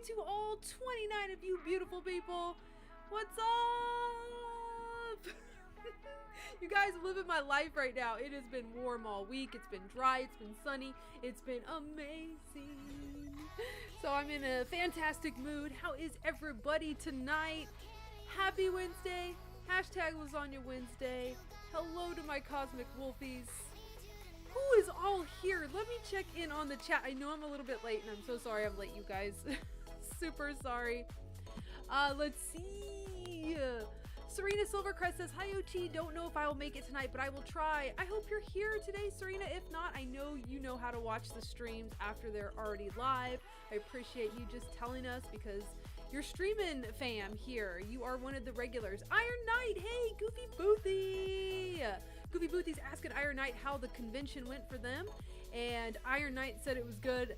To all 29 of you beautiful people, what's up? You guys, I'm living my life right now. It has been warm all week. It's been dry. It's been sunny. It's been amazing. So I'm in a fantastic mood. How is everybody tonight? Happy Wednesday. Hashtag Lasagna Wednesday. Hello to my Cosmic Wolfies. Who is all here? Let me check in on the chat. I know I'm a little bit late and I'm so sorry I'm late, you guys. Super sorry. Let's see. Serena Silvercrest says, hi Ochi, don't know if I will make it tonight, but I will try. I hope you're here today, Serena. If not, I know you know how to watch the streams after they're already live. I appreciate you just telling us because you're streaming fam here. You are one of the regulars. Iron Knight, hey, Goofy Boothy. Goofy Boothy's asking Iron Knight how the convention went for them, and Iron Knight said it was good.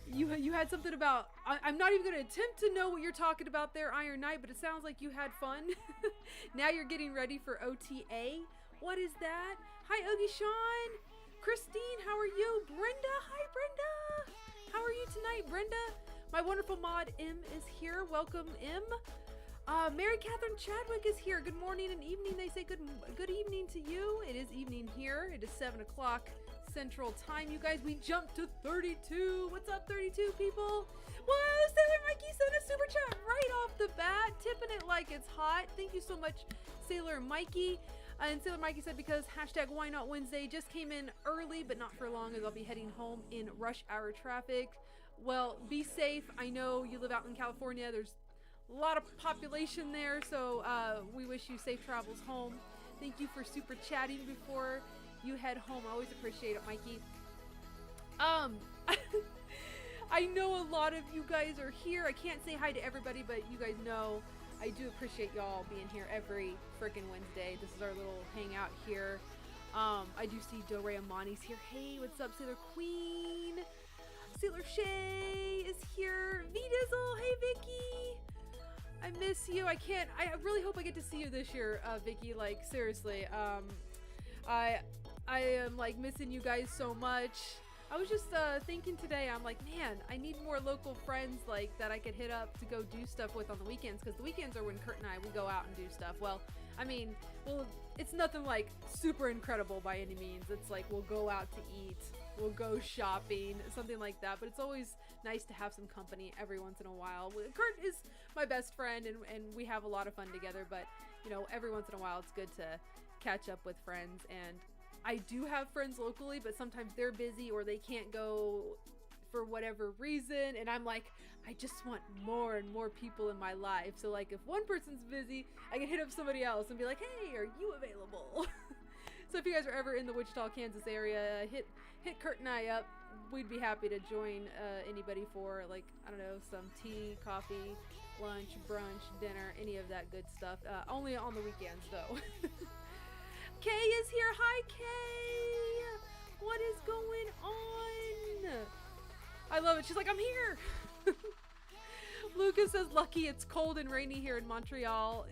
You had something about, I'm not even going to attempt to know what you're talking about there, Iron Knight, but it sounds like you had fun. Now you're getting ready for OTA. What is that? Hi, Oogie Sean. Christine, how are you? Brenda, hi, Brenda. How are you tonight, Brenda? My wonderful mod, M, is here. Welcome, M. Mary Catherine Chadwick is here. Good morning and evening. They say good evening to you. It is evening here. It is 7 o'clock Central Time. You guys, we jumped to 32. What's up, 32 people? Whoa, Sailor Mikey sent a super chat right off the bat, tipping it like it's hot. Thank you so much, Sailor Mikey. And Sailor Mikey said, because hashtag Why Not Wednesday just came in early, but not for long, as I'll be heading home in rush hour traffic. Well, be safe. I know you live out in California. There's a lot of population there, so we wish you safe travels home. Thank you for super chatting before you head home. I always appreciate it, Mikey. I know a lot of you guys are here. I can't say hi to everybody, but you guys know I do appreciate y'all being here every freaking Wednesday. This is our little hangout here. I do see Do Ray Amani's here. Hey, what's up, Sailor Queen? Sailor Shay is here. V-Dizzle, hey Vicky. I miss you. I really hope I get to see you this year, Vicky. Like, seriously. I am like missing you guys so much. I was just thinking today, I'm like, man, I need more local friends like that I could hit up to go do stuff with on the weekends, because the weekends are when Kurt and I, we go out and do stuff. Well, I mean, well, it's nothing like super incredible by any means. It's like we'll go out to eat, we'll go shopping, something like that. But it's always nice to have some company every once in a while. Kurt is my best friend, and we have a lot of fun together. But, you know, every once in a while, it's good to catch up with friends. And I do have friends locally, but sometimes they're busy or they can't go for whatever reason, and I'm like, I just want more and more people in my life. So like, if one person's busy, I can hit up somebody else and be like, hey, are you available? So if you guys are ever in the Wichita, Kansas area, hit Kurt and I up. we'd be happy to join anybody for, like, I don't know, some tea, coffee, lunch, brunch, dinner, any of that good stuff. Only on the weekends, though. Kay is here. Hi, Kay. What is going on? I love it. She's like, I'm here. Lucas says, lucky it's cold and rainy here in Montreal,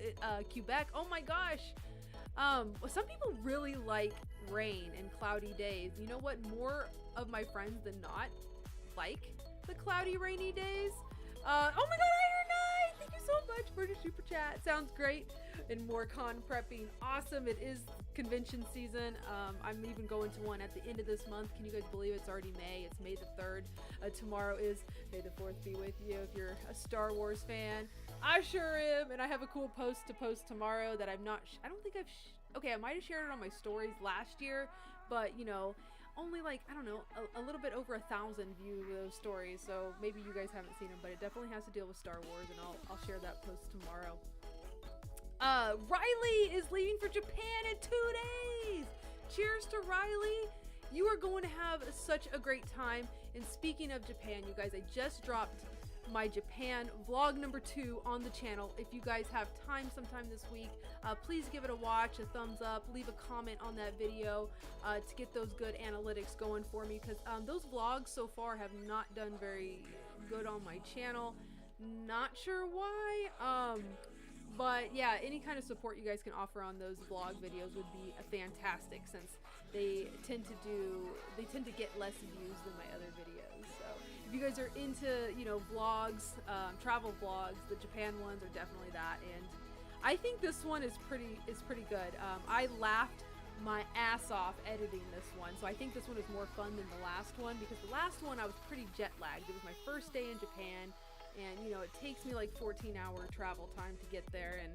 Quebec. Oh my gosh. Some people really like rain and cloudy days. You know what? More of my friends than not like the cloudy, rainy days. Oh my god, Iron Knight! Thank you so much for the super chat. Sounds great. And more con prepping. Awesome. It is convention season. I'm even going to one at the end of this month. Can you guys believe it's already May? It's May the 3rd. Tomorrow is May the 4th be with you if you're a Star Wars fan. I sure am. And I have a cool post to post tomorrow that I'm not, I don't think I've, okay, I might have shared it on my stories last year, but you know, only like, I don't know, a little bit over 1,000 view those stories, so maybe you guys haven't seen them, but it definitely has to deal with Star Wars, and I'll share that post tomorrow. Riley is leaving for Japan in 2 days! Cheers to Riley! You are going to have such a great time. And speaking of Japan, you guys, I just dropped my Japan vlog number 2 on the channel. If you guys have time sometime this week, please give it a watch, a thumbs up, leave a comment on that video to get those good analytics going for me, because those vlogs so far have not done very good on my channel. Not sure why, but yeah, any kind of support you guys can offer on those vlog videos would be fantastic, since they tend to get less views than my other videos. So if you guys are into, you know, vlogs, travel vlogs, the Japan ones are definitely that. And I think this one is pretty good. I laughed my ass off editing this one, so I think this one is more fun than the last one, because the last one I was pretty jet lagged. It was my first day in Japan, and you know, it takes me like 14-hour travel time to get there, and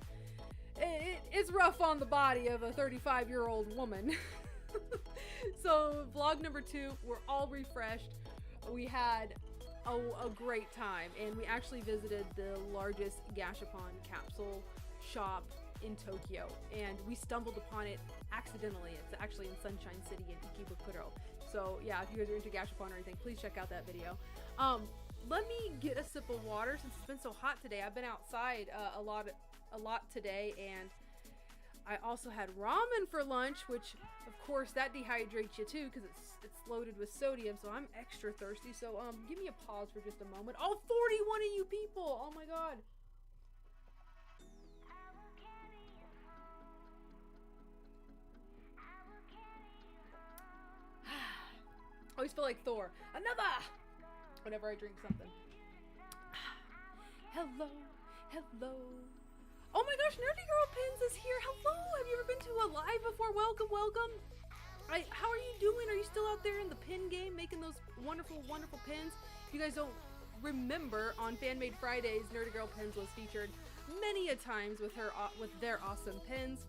it's rough on the body of a 35-year-old woman. So vlog number 2, we're all refreshed. We had a great time, and we actually visited the largest gashapon capsule shop in Tokyo, and we stumbled upon it accidentally. It's actually in Sunshine City in Ikebukuro. So yeah, if you guys are into gashapon or anything, please check out that video. Let me get a sip of water since it's been so hot today. I've been outside a lot today, and I also had ramen for lunch, which of course that dehydrates you too, because it's loaded with sodium, so I'm extra thirsty. So give me a pause for just a moment. Oh, 41 of you people! Oh my god. I always feel like Thor. Another! Whenever I drink something. Hello, hello. Oh my gosh, Nerdy Girl Pins is here. Hello, have you ever been to a live before? Welcome, welcome. How are you doing? Are you still out there in the pin game making those wonderful, wonderful pins? If you guys don't remember, on Fan Made Fridays, Nerdy Girl Pins was featured many a times with their awesome pins.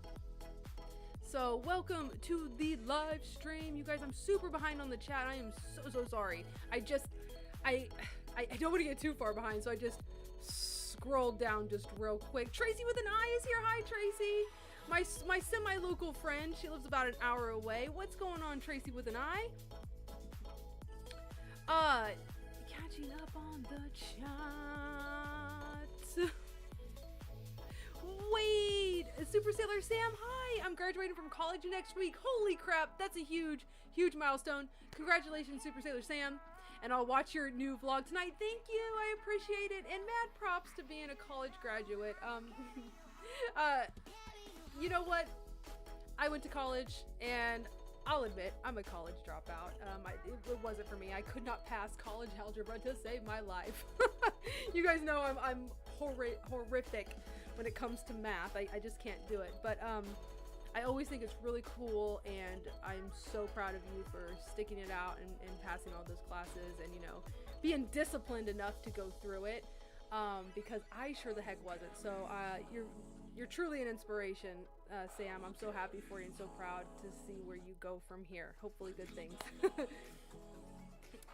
So welcome to the live stream. You guys, I'm super behind on the chat. I am so sorry. I don't want to get too far behind, so I just scrolled down just real quick. Tracy with an I is here. Hi, Tracy. My semi-local friend. She lives about an hour away. What's going on, Tracy with an I? Catching up on the chat. Wait, Super Sailor Sam, hi! I'm graduating from college next week. Holy crap, that's a huge, huge milestone. Congratulations, Super Sailor Sam. And I'll watch your new vlog tonight. Thank you, I appreciate it. And mad props to being a college graduate. You know what? I went to college, and I'll admit, I'm a college dropout. It wasn't for me. I could not pass college algebra to save my life. You guys know I'm horrific when it comes to math. I just can't do it. But I always think it's really cool, and I'm so proud of you for sticking it out and passing all those classes, and you know, being disciplined enough to go through it, because I sure the heck wasn't. So you're truly an inspiration, Sam. I'm so happy for you and so proud to see where you go from here. Hopefully good things.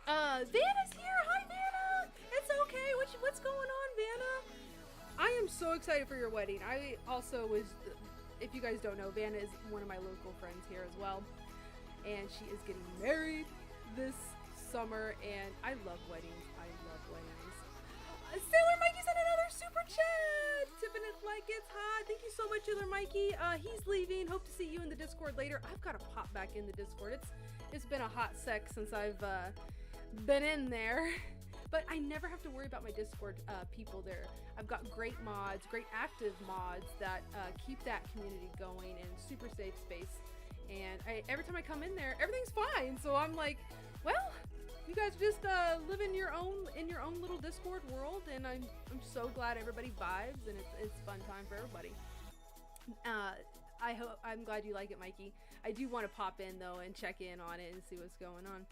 Vanna's here. Hi, Vanna. It's okay. What's going on, Vanna? I am so excited for your wedding. I also was, if you guys don't know, Vanna is one of my local friends here as well, and she is getting married this summer, and I love weddings. I love weddings. Sailor Mikey sent another super chat. Tipping it like it's hot. Thank you so much, Sailor Mikey. He's leaving. Hope to see you in the Discord later. I've got to pop back in the Discord. It's been a hot sec since I've been in there. But I never have to worry about my Discord people there. I've got great mods, great active mods that keep that community going and super safe space. And every time I come in there, everything's fine. So I'm like, well, you guys just live in your own little Discord world, and I'm so glad everybody vibes, and it's fun time for everybody. I'm glad you like it, Mikey. I do want to pop in though and check in on it and see what's going on.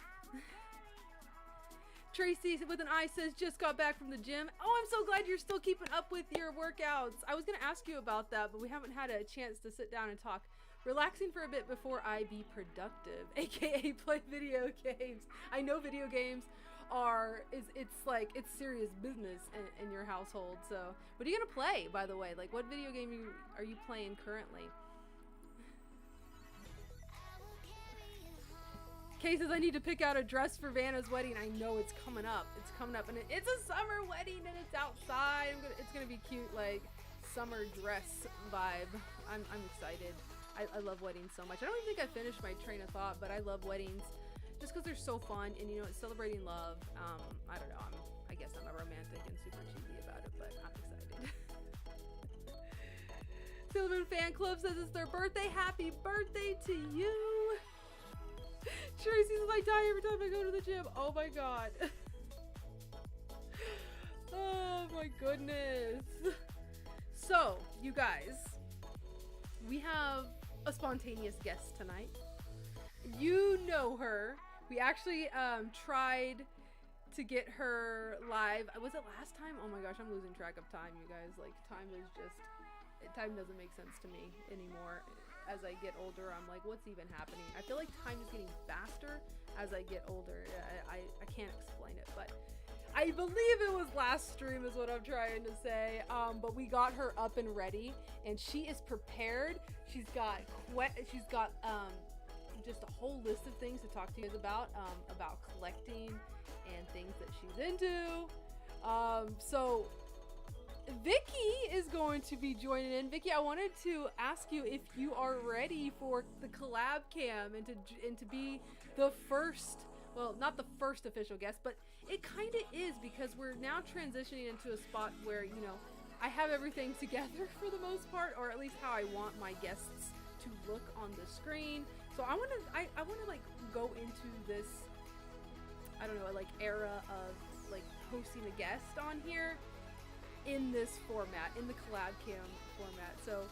Tracy with an eye says, just got back from the gym. Oh, I'm so glad you're still keeping up with your workouts. I was going to ask you about that, but we haven't had a chance to sit down and talk. Relaxing for a bit before I be productive, aka play video games. I know video games it's serious business in your household. So what are you going to play, by the way? Like, what video game are you playing currently? Kay says, I need to pick out a dress for Vanna's wedding. I know it's coming up. It's coming up, and it's a summer wedding, and it's outside. It's gonna be cute, like summer dress vibe. I'm excited. I love weddings so much. I don't even think I finished my train of thought, but I love weddings just because they're so fun, and you know, it's celebrating love. I don't know. I guess I'm a romantic and super cheesy about it, but I'm excited. Silverman Fan Club says it's their birthday. Happy birthday to you. Tracy says, I die every time I go to the gym. Oh my god. Oh my goodness. So, you guys, we have a spontaneous guest tonight. You know her. We actually tried to get her live. Was it last time? Oh my gosh, I'm losing track of time, you guys. Like, time doesn't make sense to me anymore. As I get older, I'm like, what's even happening? I feel like time is getting faster as I get older. I can't explain it, but I believe it was last stream is what I'm trying to say. But we got her up and ready, and she is prepared. She's got just a whole list of things to talk to you guys about collecting and things that she's into. So Vicky is going to be joining in. Vicky, I wanted to ask you if you are ready for the collab cam and to be the first, well, not the first official guest, but it kind of is, because we're now transitioning into a spot where, you know, I have everything together for the most part, or at least how I want my guests to look on the screen. So I want to like go into this, I don't know, like era of like hosting a guest on here in this format, in the collab cam format. So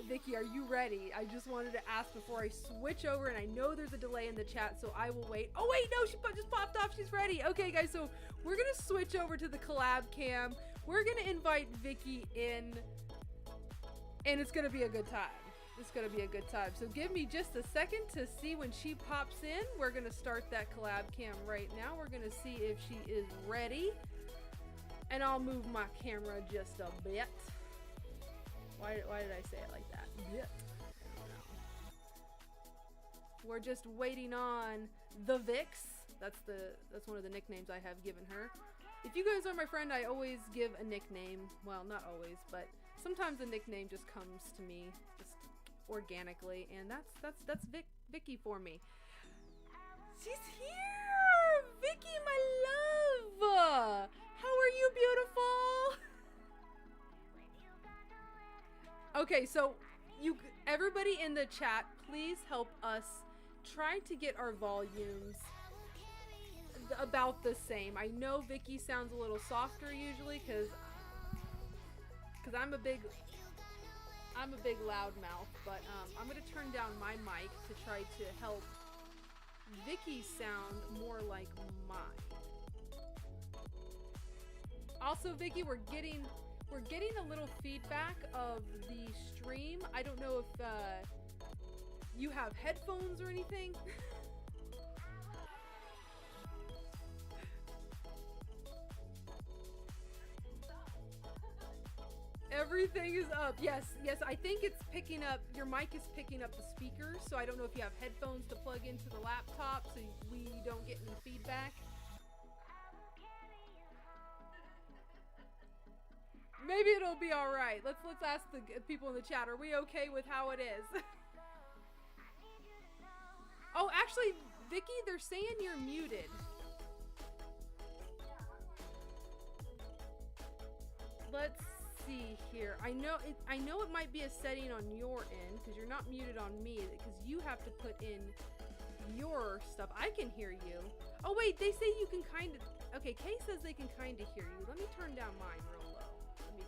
Vicky, are you ready? I just wanted to ask before I switch over, and I know there's a delay in the chat, so I will wait. Oh wait, no, she just popped off. She's ready. Okay guys, so we're gonna switch over to the collab cam. We're gonna invite Vicky in, and it's gonna be a good time. It's gonna be a good time. So give me just a second to see when she pops in. We're gonna start that collab cam right now. We're gonna see if she is ready. And I'll move my camera just a bit. Why did I say it like that? Bit. I don't know. We're just waiting on the Vix. That's one of the nicknames I have given her. If you guys are my friend, I always give a nickname. Well, not always, but sometimes a nickname just comes to me just organically, and that's Vicky for me. She's here! Vicky, my love! How are you, beautiful? Okay, so everybody in the chat, please help us try to get our volumes about the same. I know Vicky sounds a little softer usually because I'm a big loudmouth, but I'm gonna turn down my mic to try to help Vicky sound more like mine. Also, Vicky, we're getting a little feedback of the stream. I don't know if you have headphones or anything. Everything is up. Yes, yes, I think it's picking up, your mic is picking up the speakers, so I don't know if you have headphones to plug into the laptop so we don't get any feedback. Maybe it'll be all right. Let's ask the people in the chat. Are we okay with how it is? Oh, actually, Vicky, they're saying you're muted. Let's see here. I know it might be a setting on your end because you're not muted on me because you have to put in your stuff. I can hear you. Oh wait, they say you can kind of. Okay, Kay says they can kind of hear you. Let me turn down mine real low. Let me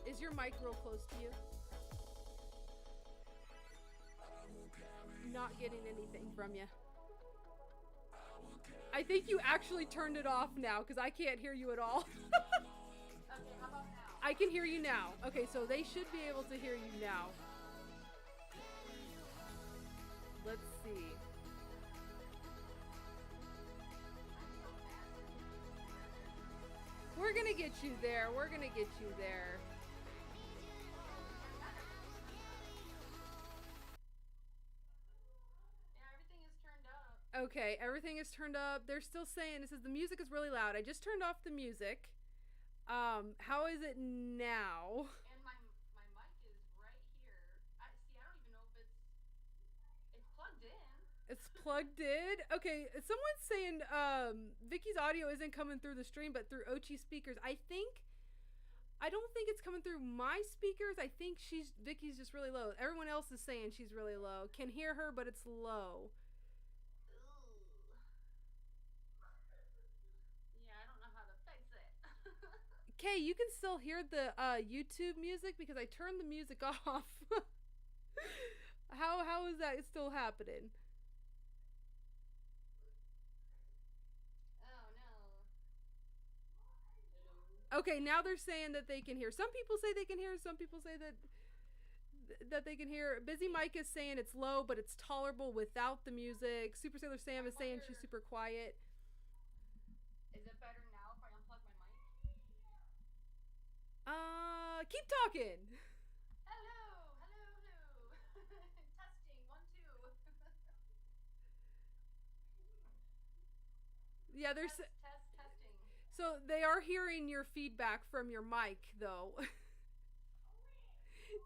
see. Is your mic real close to you? Not getting anything from you. I think you actually turned it off now because I can't hear you at all. Okay, how about now? I can hear you now. Okay, so they should be able to hear you now. Let's see. We're gonna get you there. We're gonna get you there. Yeah, everything is turned up. Okay, everything is turned up. They're still saying, it says the music is really loud. I just turned off the music. How is it now? And my mic is right here. I don't even know if it's plugged in. It's plugged in? Okay, someone's saying Vicky's audio isn't coming through the stream, but through Ochi speakers. I don't think it's coming through my speakers. I think Vicky's just really low. Everyone else is saying she's really low. Can hear her, but it's low. Yeah, I don't know how to fix it. Kay, you can still hear the YouTube music because I turned the music off. How is that still happening? Oh no. Okay, now they're saying that they can hear. Some people say they can hear. Some people say that they can hear. Busy Mike is saying it's low, but it's tolerable without the music. Super Sailor Sam is saying she's super quiet. Is it better now if I unplug my mic? Keep talking. Hello. Testing 1 2. Yeah, there's testing. so they are hearing your feedback from your mic though. See,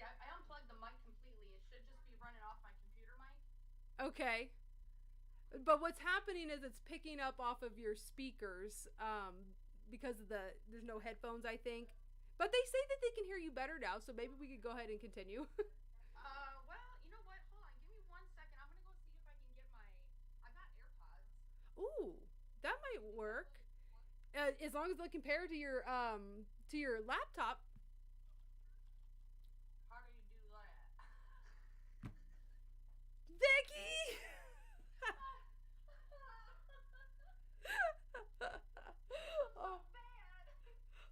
I unplugged the mic completely. It should just be running off my computer mic. Okay. But what's happening is it's picking up off of your speakers because of there's no headphones, I think. But they say that they can hear you better now, so maybe we could go ahead and continue. Well, you know what? Hold on. Give me 1 second. I'm going to go see if I can get I got AirPods. Ooh, that might work. As long as they compare to your laptop. How do you do that? Vicky! So bad.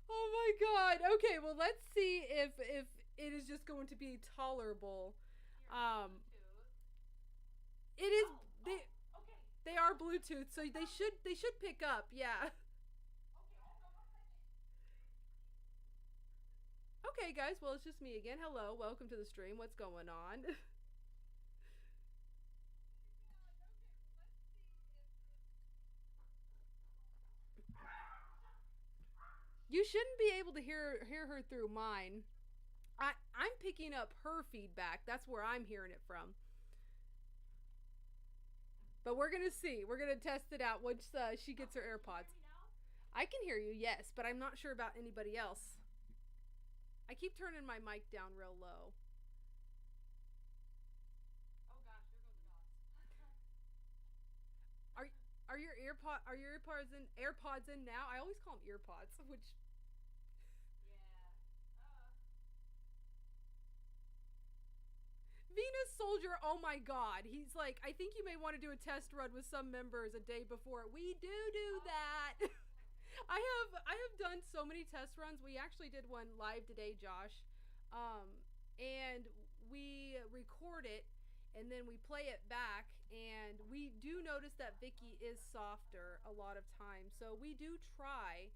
Oh my god. Okay, well let's see if it is just going to be tolerable. It is okay. they are Bluetooth, so they should pick up. Yeah. Okay, guys. Well, it's just me again. Hello. Welcome to the stream. What's going on? You shouldn't be able to hear her through mine. I'm picking up her feedback. That's where I'm hearing it from. But we're gonna see. We're gonna test it out once she gets her AirPods. I can hear you, yes, but I'm not sure about anybody else. I keep turning my mic down real low. Oh gosh, there goes the dogs. Are your AirPods in now? I always call them earpods, which. Venus Soldier, oh my god. He's like, I think you may want to do a test run with some members a day before. We do that. I have done so many test runs. We actually did one live today, Josh. And we record it and then we play it back, and we do notice that Vicky is softer a lot of times. So we do try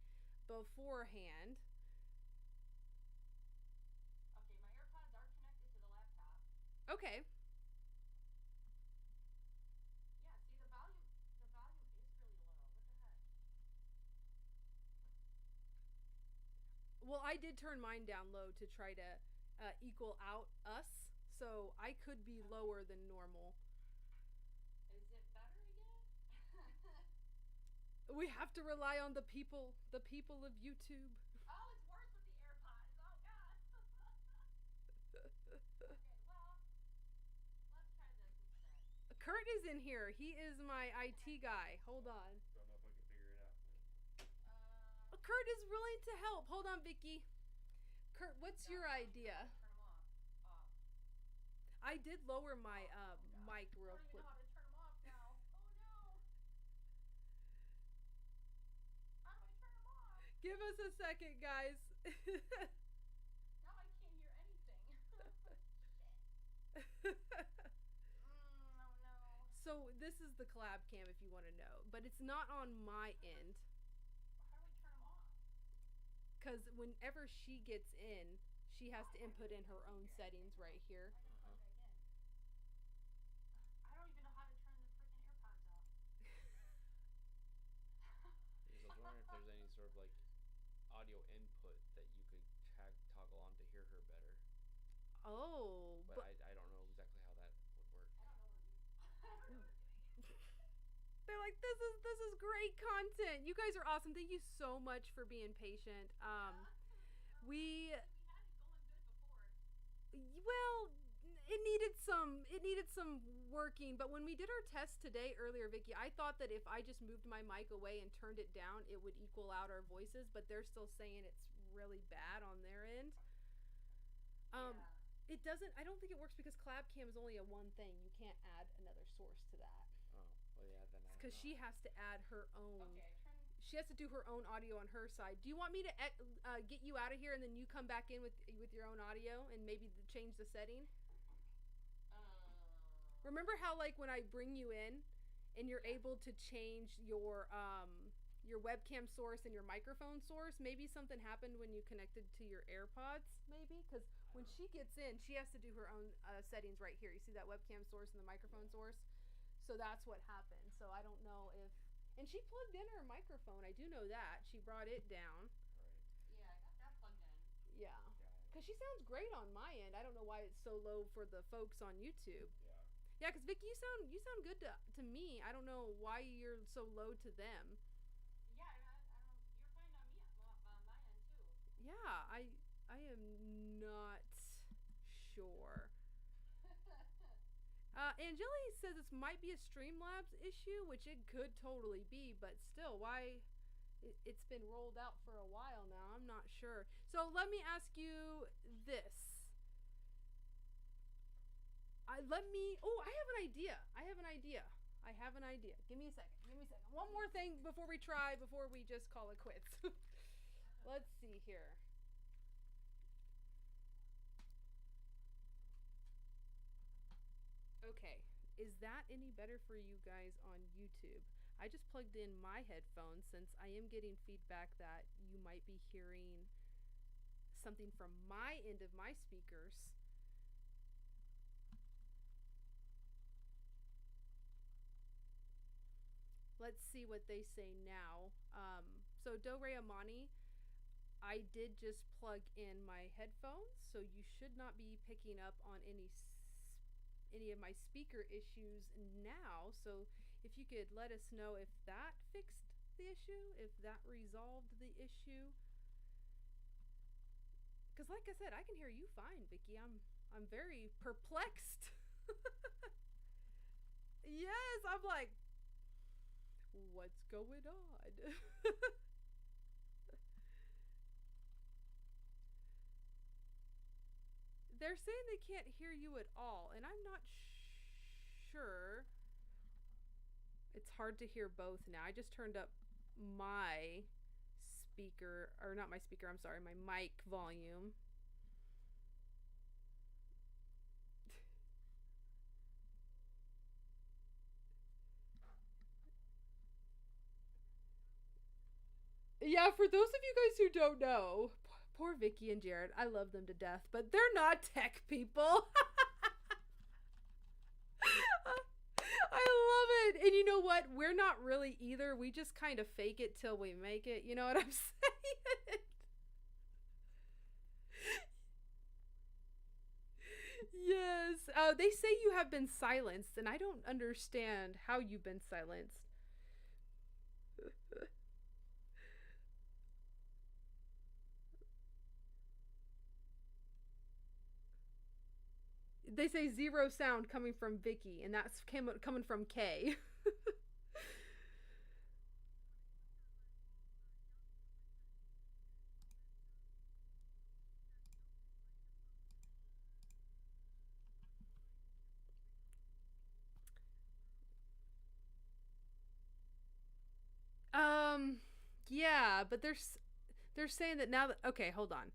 beforehand Okay. Yeah, see the volume is really low. What the heck? Well, I did turn mine down low to try to equal out us, so I could be lower than normal. Is it better again? We have to rely on the people of YouTube. Oh, it's worse with the AirPods. Oh god. Okay, well, let's try this instead. Kurt is in here. He is my IT guy. Hold on. Don't know if I can figure it out. Kurt is willing to help. Hold on, Vicky. Kurt, what's your idea? Turn them off. I did lower my mic real I don't even quick. know how to turn them off now. Oh no. How do I turn them off? Give us a second, guys. Now I can't hear anything. Shit. Oh no. So this is the collab cam if you want to know, but it's not on my end. How do I turn them off? Because whenever she gets in, she has to input in her own settings right here. I gotta plug back in. I don't even know how to turn the freaking AirPods off. Because I was wondering if there's any sort of like audio input that you could toggle on to hear her better. Oh, But I don't know exactly how that would work. I don't know what we're doing. they're like, this is great content. You guys are awesome. Thank you so much for being patient. We had it going good before. well, it needed some working, but when we did our test today earlier, Vicky, I thought that if I just moved my mic away and turned it down, it would equal out our voices, but they're still saying it's really bad on their end. Yeah. It doesn't, I don't think it works because ClabCam is only a one thing. You can't add another source to that. Oh, well, yeah, then I Because she has to add her own. Okay, She has to do her own audio on her side. Do you want me to get you out of here and then you come back in with your own audio and maybe change the setting? Remember how like when I bring you in and you're able to change your webcam source and your microphone source? Maybe something happened when you connected to your AirPods, maybe? Because when she gets in, she has to do her own settings right here. You see that webcam source and the microphone source? So that's what happened. So I don't know if... And she plugged in her microphone. I do know that. She brought it down. Right. Yeah, I got that plugged in. Yeah. Because she sounds great on my end. I don't know why it's so low for the folks on YouTube. Yeah. Yeah, because Vicky, you sound good to me. I don't know why you're so low to them. Yeah, I don't. You're fine on me on my end too. Yeah, I am not sure. Angeli says this might be a Streamlabs issue, which it could totally be, but still, why? It's been rolled out for a while now. I'm not sure. So let me ask you this. I have an idea. I have an idea. Give me a second. One more thing before we just call it quits. Let's see here. Okay, is that any better for you guys on YouTube? I just plugged in my headphones since I am getting feedback that you might be hearing something from my end of my speakers. Let's see what they say now. So Do Re Amani, I did just plug in my headphones, so you should not be picking up on any of my speaker issues now. So if you could let us know if that fixed the issue, if that resolved the issue. Because like I said, I can hear you fine, Vicky. I'm very perplexed. Yes, I'm like, what's going on? They're saying they can't hear you at all, and I'm not sure. It's hard to hear both now. I just turned up my speaker, or not my speaker, I'm sorry, my mic volume. Yeah, for those of you guys who don't know, poor Vicky and Jared, I love them to death, but they're not tech people. love it. And you know what? We're not really either. We just kind of fake it till we make it. You know what I'm saying? Yes. They say you have been silenced, and I don't understand how you've been silenced. They say zero sound coming from Vicky, and that's coming from Kay. Yeah, but they're saying that now that, okay, hold on.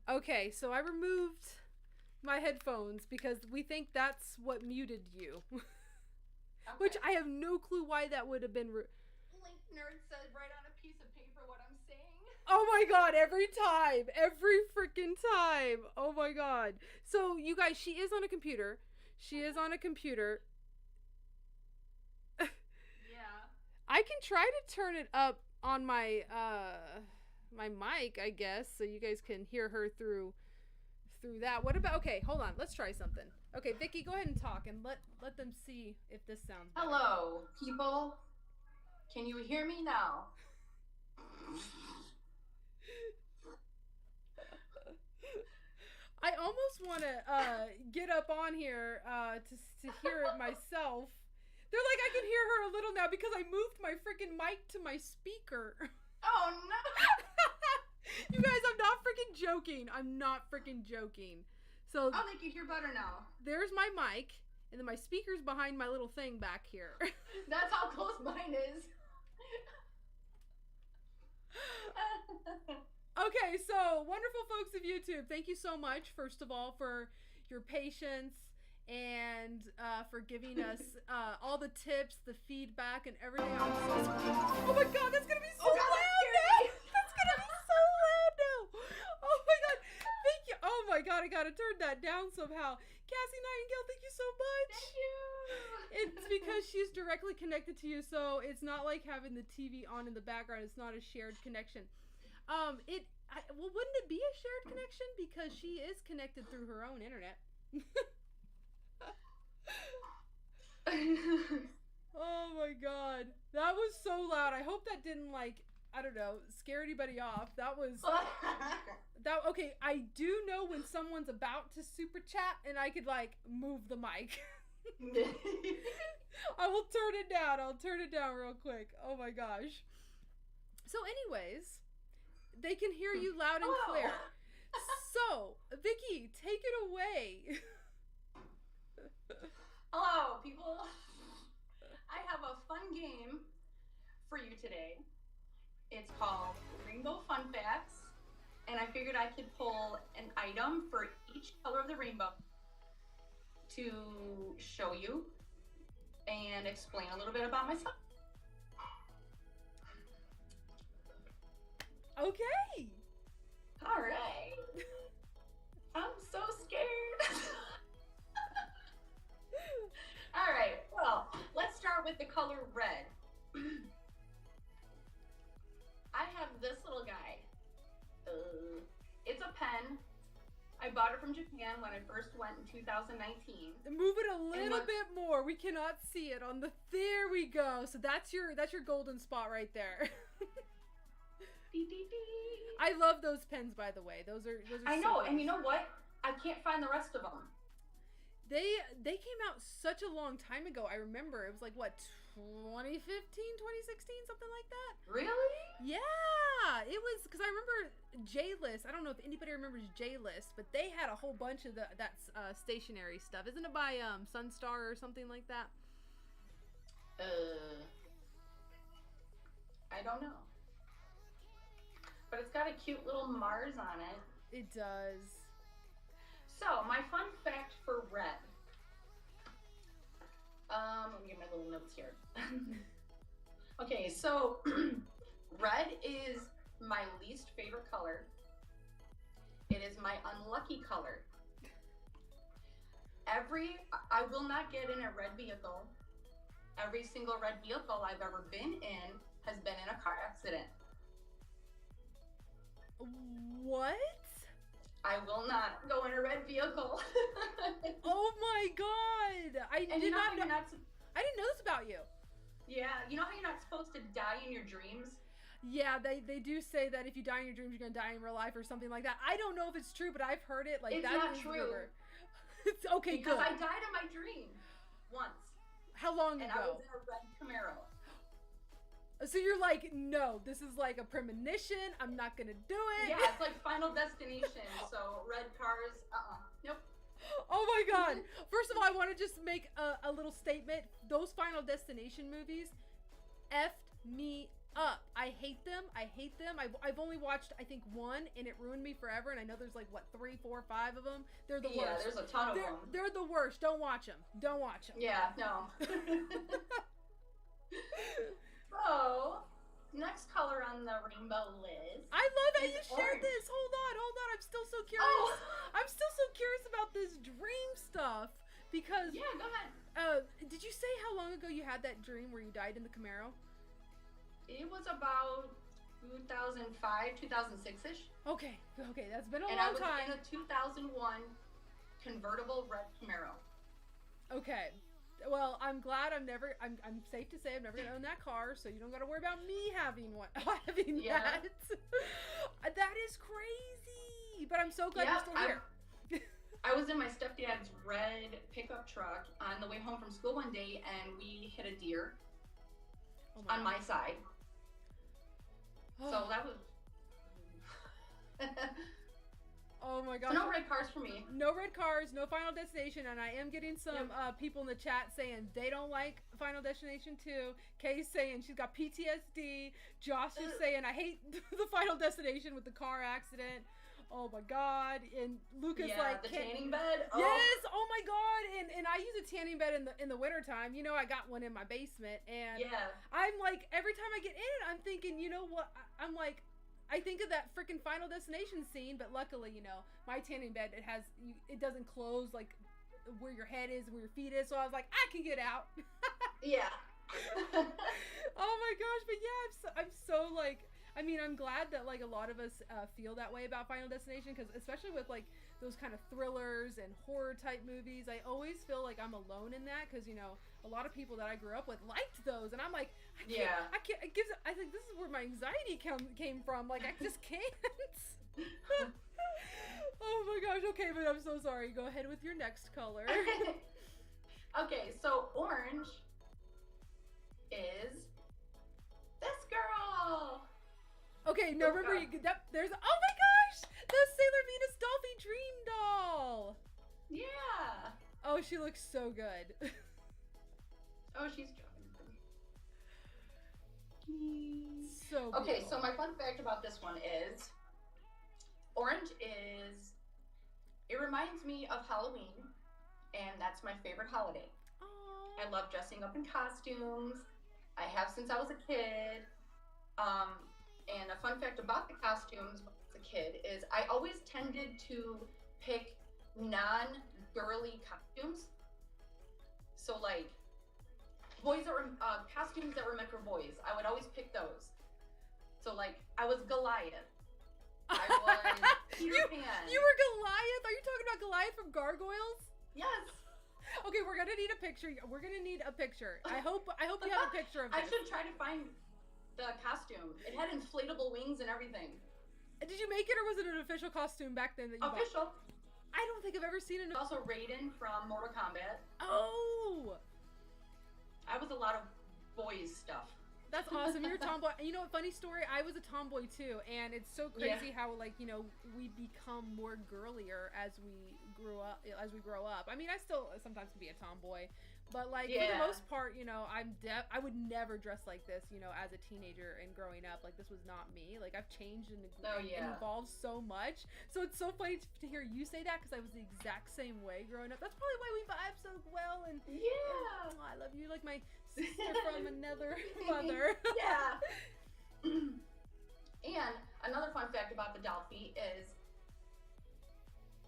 Okay, so I removed my headphones because we think that's what muted you. Okay. Which I have no clue why that would have been. Link Nerd said right on a piece of paper what I'm saying. Oh my god, every freaking time. Oh my god. So you guys, she is on a computer. She is on a computer. Yeah. I can try to turn it up on my my mic, I guess, so you guys can hear her through that. What about, okay, hold on. Let's try something. Okay, Vicky, go ahead and talk and let them see if this sounds better. Hello, people. Can you hear me now? I almost want to get up on here to hear it myself. They're like, I can hear her a little now because I moved my freaking mic to my speaker. Oh no! You guys, I'm not freaking joking. I'm not freaking joking. So Oh, they can hear better now. there's my mic, and then my speaker's behind my little thing back here. That's how close mine is. Okay, so wonderful folks of YouTube, thank you so much, first of all, for your patience and for giving us all the tips, the feedback, and everything. Oh my god, that's gonna be so loud now! That's gonna be so loud now! Oh my god, thank you! Oh my god, I gotta turn that down somehow. Cassie Nightingale, thank you so much! Thank you! It's because she's directly connected to you, so it's not like having the TV on in the background. It's not a shared connection. Well, wouldn't it be a shared connection? Because she is connected through her own internet. Oh my god. That was so loud. I hope that didn't, like, I don't know, scare anybody off. That was... Okay, I do know when someone's about to super chat and I could, like, move the mic. I will turn it down. I'll turn it down real quick. Oh my gosh. So anyways, they can hear you loud and clear. So, Vicky, take it away. Hello, people. I have a fun game for you today. It's called Rainbow Fun Facts, and I figured I could pull an item for each color of the rainbow to show you and explain a little bit about myself. Okay. All right. I'm so scared. All right. Well, let's start with the color red. I have this little guy. It's a pen. I bought it from Japan when I first went in 2019. Move it a little bit more. We cannot see it on the. There we go. So that's your golden spot right there. I love those pens, by the way. Those are. I know, and you know what? I can't find the rest of them. They came out such a long time ago. I remember it was like what, 2015, 2016, something like that. Really? Yeah, it was because I remember J-List. I don't know if anybody remembers J-List, but they had a whole bunch of that stationary stuff. Isn't it by Sunstar or something like that? I don't know. But it's got a cute little Mars on it. It does. So, my fun fact for red. Let me get my little notes here. Okay, so red is my least favorite color. It is my unlucky color. I will not get in a red vehicle. Every single red vehicle I've ever been in has been in a car accident. What? I will not go in a red vehicle. Oh my god! I did not know. I didn't know this about you. Yeah, you know how you're not supposed to die in your dreams? Yeah, they do say that if you die in your dreams, you're gonna die in real life or something like that. I don't know if it's true, but I've heard it. Like it's that not is true. It's okay. Because good. I died in my dream once. How long ago? And I was in a red Camaro. So you're like, no, this is like a premonition. I'm not gonna do it. Yeah, it's like Final Destination. So red cars, nope. Oh my god. First of all, I want to just make a little statement. Those Final Destination movies effed me up. I hate them. I've only watched, I think, one, and it ruined me forever. And I know there's like, what, 3, 4, 5 of them? They're the worst. Yeah, there's a ton of them. They're the worst. Don't watch them. Yeah, no. So, next color on the rainbow list. I love how you is shared orange. this. Hold on. I'm still so curious. Oh. I'm still so curious about this dream stuff because. Yeah, go ahead. Did you say how long ago you had that dream where you died in the Camaro? It was about 2005, 2006-ish. Okay, that's been a And long I was time. in a 2001 convertible red Camaro. Okay. Well, I'm glad I'm safe to say I'm never gonna own that car, so you don't gotta worry about me having Yeah. that. That is crazy. But I'm so glad you're still here. I was in my stepdad's red pickup truck on the way home from school one day, and we hit a deer on my side. So that was. Oh my gosh. So no red cars for me. No red cars, no Final Destination, and I am getting some people in the chat saying they don't like Final Destination 2. Kay's saying she's got PTSD. Josh is saying I hate the Final Destination with the car accident. Oh my god. And Luca's like the tanning bed. Oh. Yes, oh my god. And I use a tanning bed in the wintertime. You know, I got one in my basement, and I'm like, every time I get in it, I'm thinking, you know what, I'm like, I think of that freaking Final Destination scene, but luckily, you know, my tanning bed, it doesn't close like where your head is and where your feet is, so I was like, I can get out. Yeah. Oh my gosh, but yeah, I'm so like, I mean, I'm glad that like a lot of us feel that way about Final Destination, because especially with like those kind of thrillers and horror type movies, I always feel like I'm alone in that, because you know, a lot of people that I grew up with liked those, and I'm like, I can't. I think this is where my anxiety came from. Like, I just can't. Oh my gosh. Okay, but I'm so sorry. Go ahead with your next color. Okay, so orange is this girl. Okay, no, remember there's. Oh my gosh, the Sailor Venus Dolphy Dream doll. Yeah. Oh, she looks so good. Oh, she's driving. So beautiful. Okay, so my fun fact about this one is orange it reminds me of Halloween, and that's my favorite holiday. Aww. I love dressing up in costumes. I have since I was a kid. And a fun fact about the costumes when I was a kid is I always tended to pick non-girly costumes. So like boys that were costumes that were meant for boys. I would always pick those. So like I was Goliath. I was Peter Pan. You were Goliath? Are you talking about Goliath from Gargoyles? Yes. Okay, we're gonna need a picture. We're gonna need a picture. I hope you have a picture of this. I should try to find the costume. It had inflatable wings and everything. Did you make it, or was it an official costume back then that you Official. bought? I don't think I've ever seen it. Also Raiden from Mortal Kombat. Oh! I was a lot of boys stuff. That's awesome. You're a tomboy. You know what? Funny story. I was a tomboy too, and it's so crazy how like you know we become more girlier as we grow up. I mean, I still sometimes can be a tomboy, but like for the most part, you know, I would never dress like this. You know, as a teenager and growing up, like this was not me. Like I've changed and evolved so much. So it's so funny to hear you say that, because I was the exact same way growing up. That's probably why we vibe so well. And and, I love you like my sister from another mother. Yeah. And another fun fact about the Dolphy is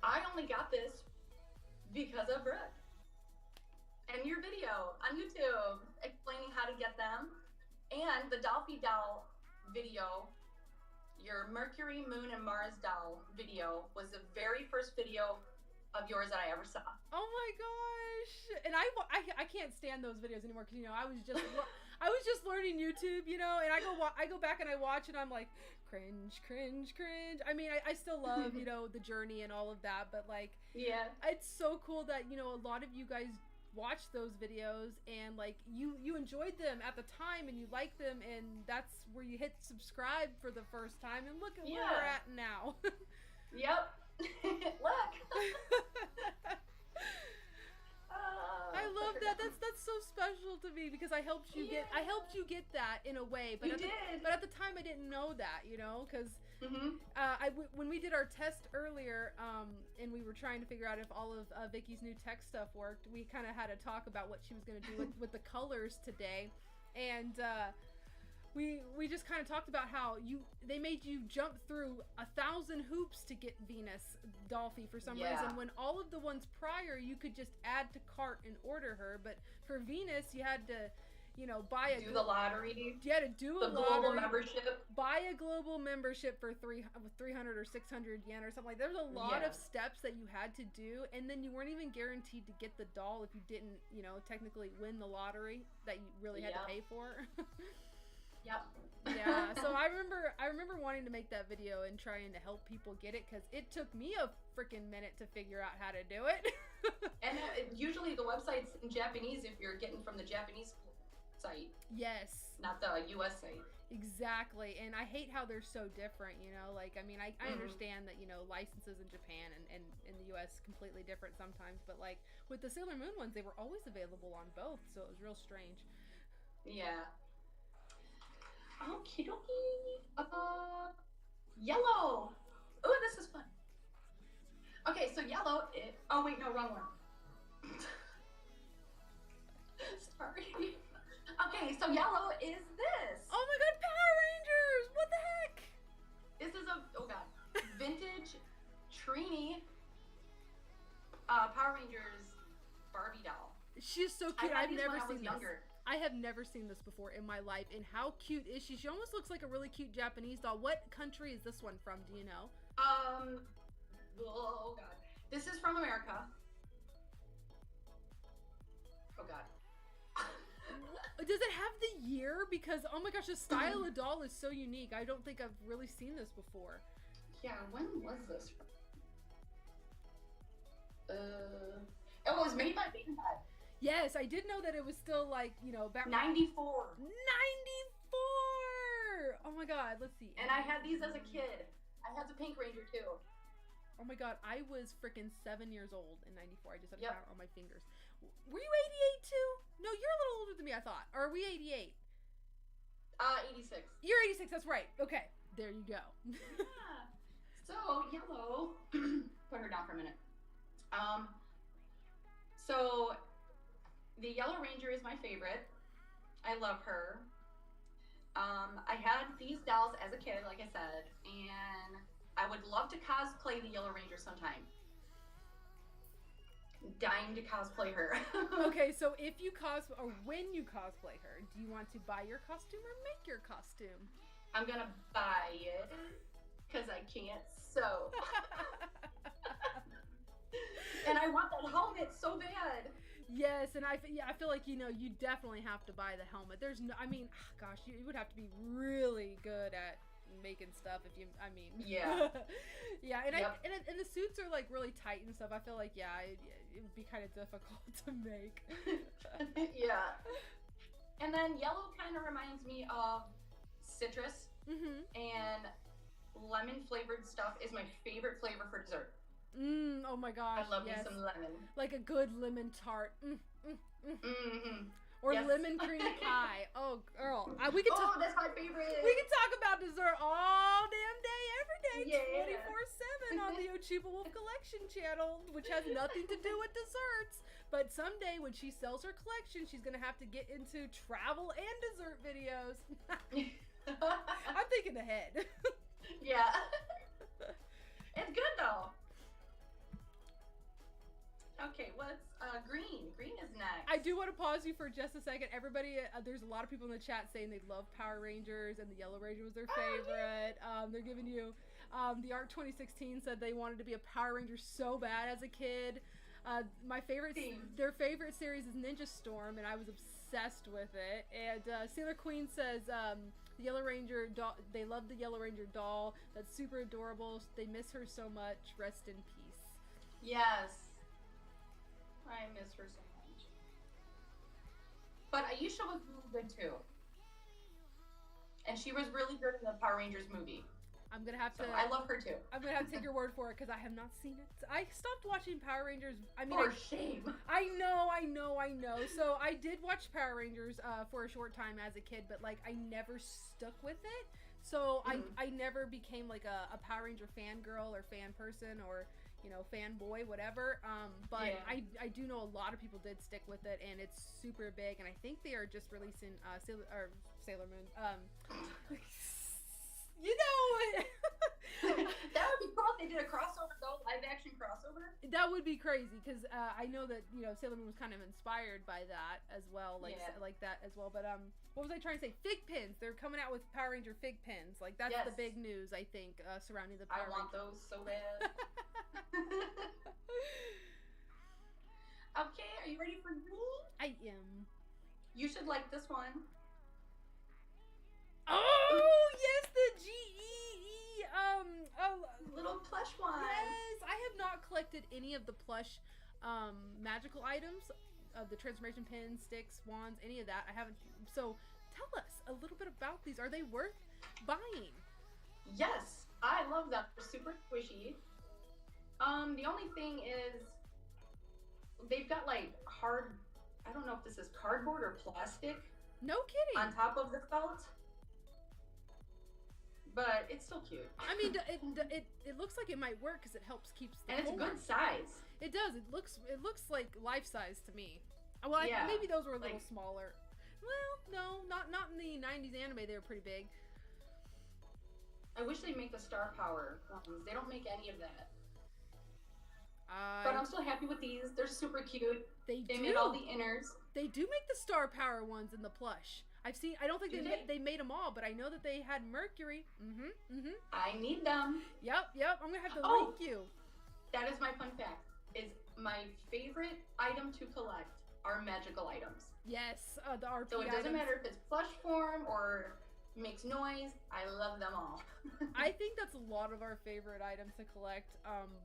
I only got this Because of Brooke. And your video on YouTube explaining how to get them. And the Dolphy doll video, your Mercury, Moon, and Mars doll video was the very first video of yours that I ever saw. Oh my gosh! And I can't stand those videos anymore because I was just learning YouTube, and I go back and I watch and I'm like cringe. I mean, I still love the journey and all of that, but like yeah, it's so cool that a lot of you guys watch those videos and like you enjoyed them at the time and you liked them, and that's where you hit subscribe for the first time, and look at where we're at now. Yep. Look. I love that. That's so special to me because I helped you get that in a way, but but at the time I didn't know that, because when we did our test earlier, and we were trying to figure out if all of Vicky's new tech stuff worked, we kind of had to talk about what she was going to do with the colors today, and we just kind of talked about how they made you jump through 1,000 hoops to get Venus Dolphy for some reason, when all of the ones prior you could just add to cart and order her, but for Venus you had to buy the lottery. You had to do a global lottery, membership. Buy a global membership for 300 or 600 yen or something like that. There's a lot of steps that you had to do, and then you weren't even guaranteed to get the doll if you didn't technically win the lottery that you really had to pay for. Yep. Yeah, so I remember wanting to make that video and trying to help people get it, because it took me a freaking minute to figure out how to do it. And usually the website's in Japanese if you're getting from the Japanese site. Yes. Not the US site. Exactly, and I hate how they're so different, like, I mean, I understand that, licenses in Japan and in the US completely different sometimes, but like, with the Sailor Moon ones, they were always available on both, so it was real strange. Yeah. Okie dokie. Yellow. Oh, this is fun. Okay, so yellow. Oh wait, no, wrong one. Sorry. Okay, so yellow is this. Oh my God, Power Rangers! What the heck? This is vintage Trini Power Rangers Barbie doll. She's so cute. I've never seen this. Younger. I have never seen this before in my life, and how cute is she? She almost looks like a really cute Japanese doll. What country is this one from? Do you know? Oh God, this is from America. Oh God. Does it have the year? Because oh my gosh, the style of doll is so unique. I don't think I've really seen this before. Yeah, when was this from? It was made by Bandai. Yes, I did know that it was still like, back 94. 94! Oh my God, let's see. And I had these as a kid. I had the Pink Ranger too. Oh my God, I was freaking 7 years old in 94. I just had to count on my fingers. Were you 88 too? No, you're a little older than me, I thought. Or are we 88? 86. You're 86, that's right. Okay, there you go. Yeah. So, yellow. Put her down for a minute. So, the Yellow Ranger is my favorite. I love her. I had these dolls as a kid, like I said, and I would love to cosplay the Yellow Ranger sometime. Dying to cosplay her. Okay, so if you when you cosplay her, do you want to buy your costume or make your costume? I'm gonna buy it because I can't sew. And I want that helmet so bad. Yes, and I feel like you definitely have to buy the helmet. There's no, I mean, gosh, you would have to be really good at making stuff if you, yeah, yeah, and the suits are like really tight and stuff. I feel like it would be kind of difficult to make. Yeah, and then yellow kind of reminds me of citrus, and lemon flavored stuff is my favorite flavor for dessert. Oh my gosh, I love me some lemon. Like a good lemon tart. Or yes. lemon cream pie. Oh, girl. We could talk. Oh, that's my favorite. We can talk about dessert all damn day, every day, 24/7 on the Ochibawolf Collection channel, which has nothing to do with desserts. But someday when she sells her collection, she's going to have to get into travel and dessert videos. I'm thinking ahead. Yeah. It's good, though. Okay, I do want to pause you for just a second. Everybody, there's a lot of people in the chat saying they love Power Rangers and the Yellow Ranger was their favorite. They're giving you, the Art 2016 said they wanted to be a Power Ranger so bad as a kid. My favorite, their favorite series is Ninja Storm, and I was obsessed with it. And Sailor Queen says the Yellow Ranger doll, they love the Yellow Ranger doll. That's super adorable. They miss her so much. Rest in peace. Yes. I miss her so much. But Aisha was really good too. And she was really good in the Power Rangers movie. I'm gonna have to. I love her too. I'm gonna have to take your word for it because I have not seen it. I stopped watching Power Rangers. I mean, for shame. I know. So I did watch Power Rangers for a short time as a kid, but like I never stuck with it. So I never became like a Power Ranger fangirl or fan person or fanboy, whatever. But yeah. I do know a lot of people did stick with it, and it's super big. And I think they are just releasing Sailor Moon. That would be cool if they did a crossover, though, live action crossover. That would be crazy because I know that Sailor Moon was kind of inspired by that as well, like that as well. But what was I trying to say? Fig pins. They're coming out with Power Ranger fig pins. Like that's the big news I think surrounding the Power Rangers. I want those so bad. Okay, are you ready for green? I am. You should like this one. Oh yes, the GEE little plush one. Yes, I have not collected any of the plush magical items of the transformation pins, sticks, wands, any of that. I haven't. So tell us a little bit about these. Are they worth buying? Yes, I love them. They're super squishy. The only thing is they've got like hard. I don't know if this is cardboard or plastic. No kidding. On top of the felt. But it's still cute. I mean, it looks like it might work because it helps keeps the and it's a good size. It does. It looks like life size to me. Well, maybe those were a little smaller. Well, no, not in the '90s anime. They were pretty big. I wish they'd make the Star Power ones. They don't make any of that. But I'm still happy with these. They're super cute. They made all the inners. They do make the Star Power ones in the plush. I've seen. I don't think they made them all, but I know that they had Mercury. I need them. Yep. I'm gonna have to link you. That is my fun fact. Is my favorite item to collect are magical items. Yes, the RP So it doesn't matter if it's plush form or makes noise. I love them all. I think that's a lot of our favorite items to collect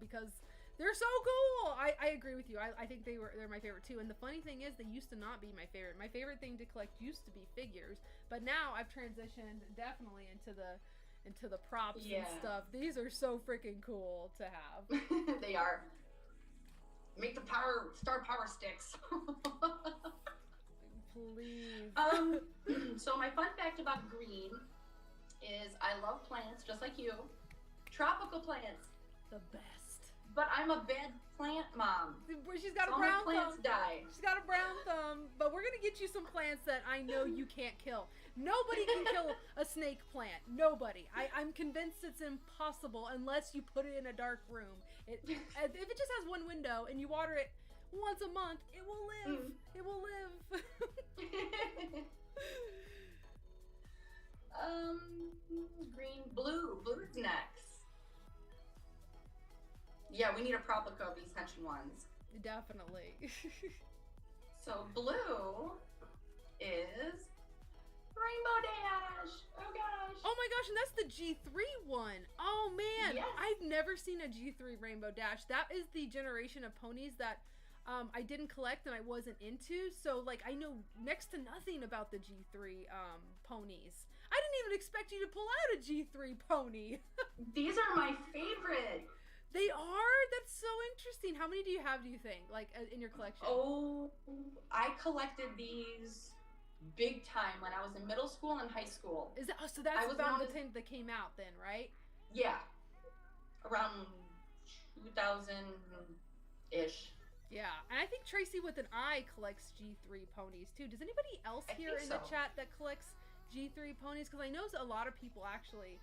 because they're so cool. I agree with you. I think they're my favorite too. And the funny thing is, they used to not be my favorite. My favorite thing to collect used to be figures, but now I've transitioned definitely into the props and stuff. These are so freaking cool to have. They are. Make the Star Power sticks. Please. So my fun fact about green is I love plants just like you. Tropical plants. The best. But I'm a bad plant mom. She's got a brown thumb. Plants die. She's got a brown thumb. But we're gonna get you some plants that I know you can't kill. Nobody can kill a snake plant. Nobody. I'm convinced it's impossible unless you put it in a dark room. If it just has one window and you water it once a month, it will live. It will live. Blue's next. Yeah, we need a replica of these Henshin ones. Definitely. So blue is Rainbow Dash. Oh gosh. Oh my gosh, and that's the G3 one. Oh man, yes. I've never seen a G3 Rainbow Dash. That is the generation of ponies that I didn't collect and I wasn't into. So like I know next to nothing about the G3 ponies. I didn't even expect you to pull out a G3 pony. These are my favorite. They are? That's so interesting. How many do you have, do you think, like in your collection? Oh, I collected these big time when I was in middle school and high school. Is that so? That's about the time that came out, then, right? Yeah, around 2000-ish. Yeah, and I think Tracy with an I collects G3 ponies too. Does anybody else here in the chat that collects G3 ponies? Because I know a lot of people actually.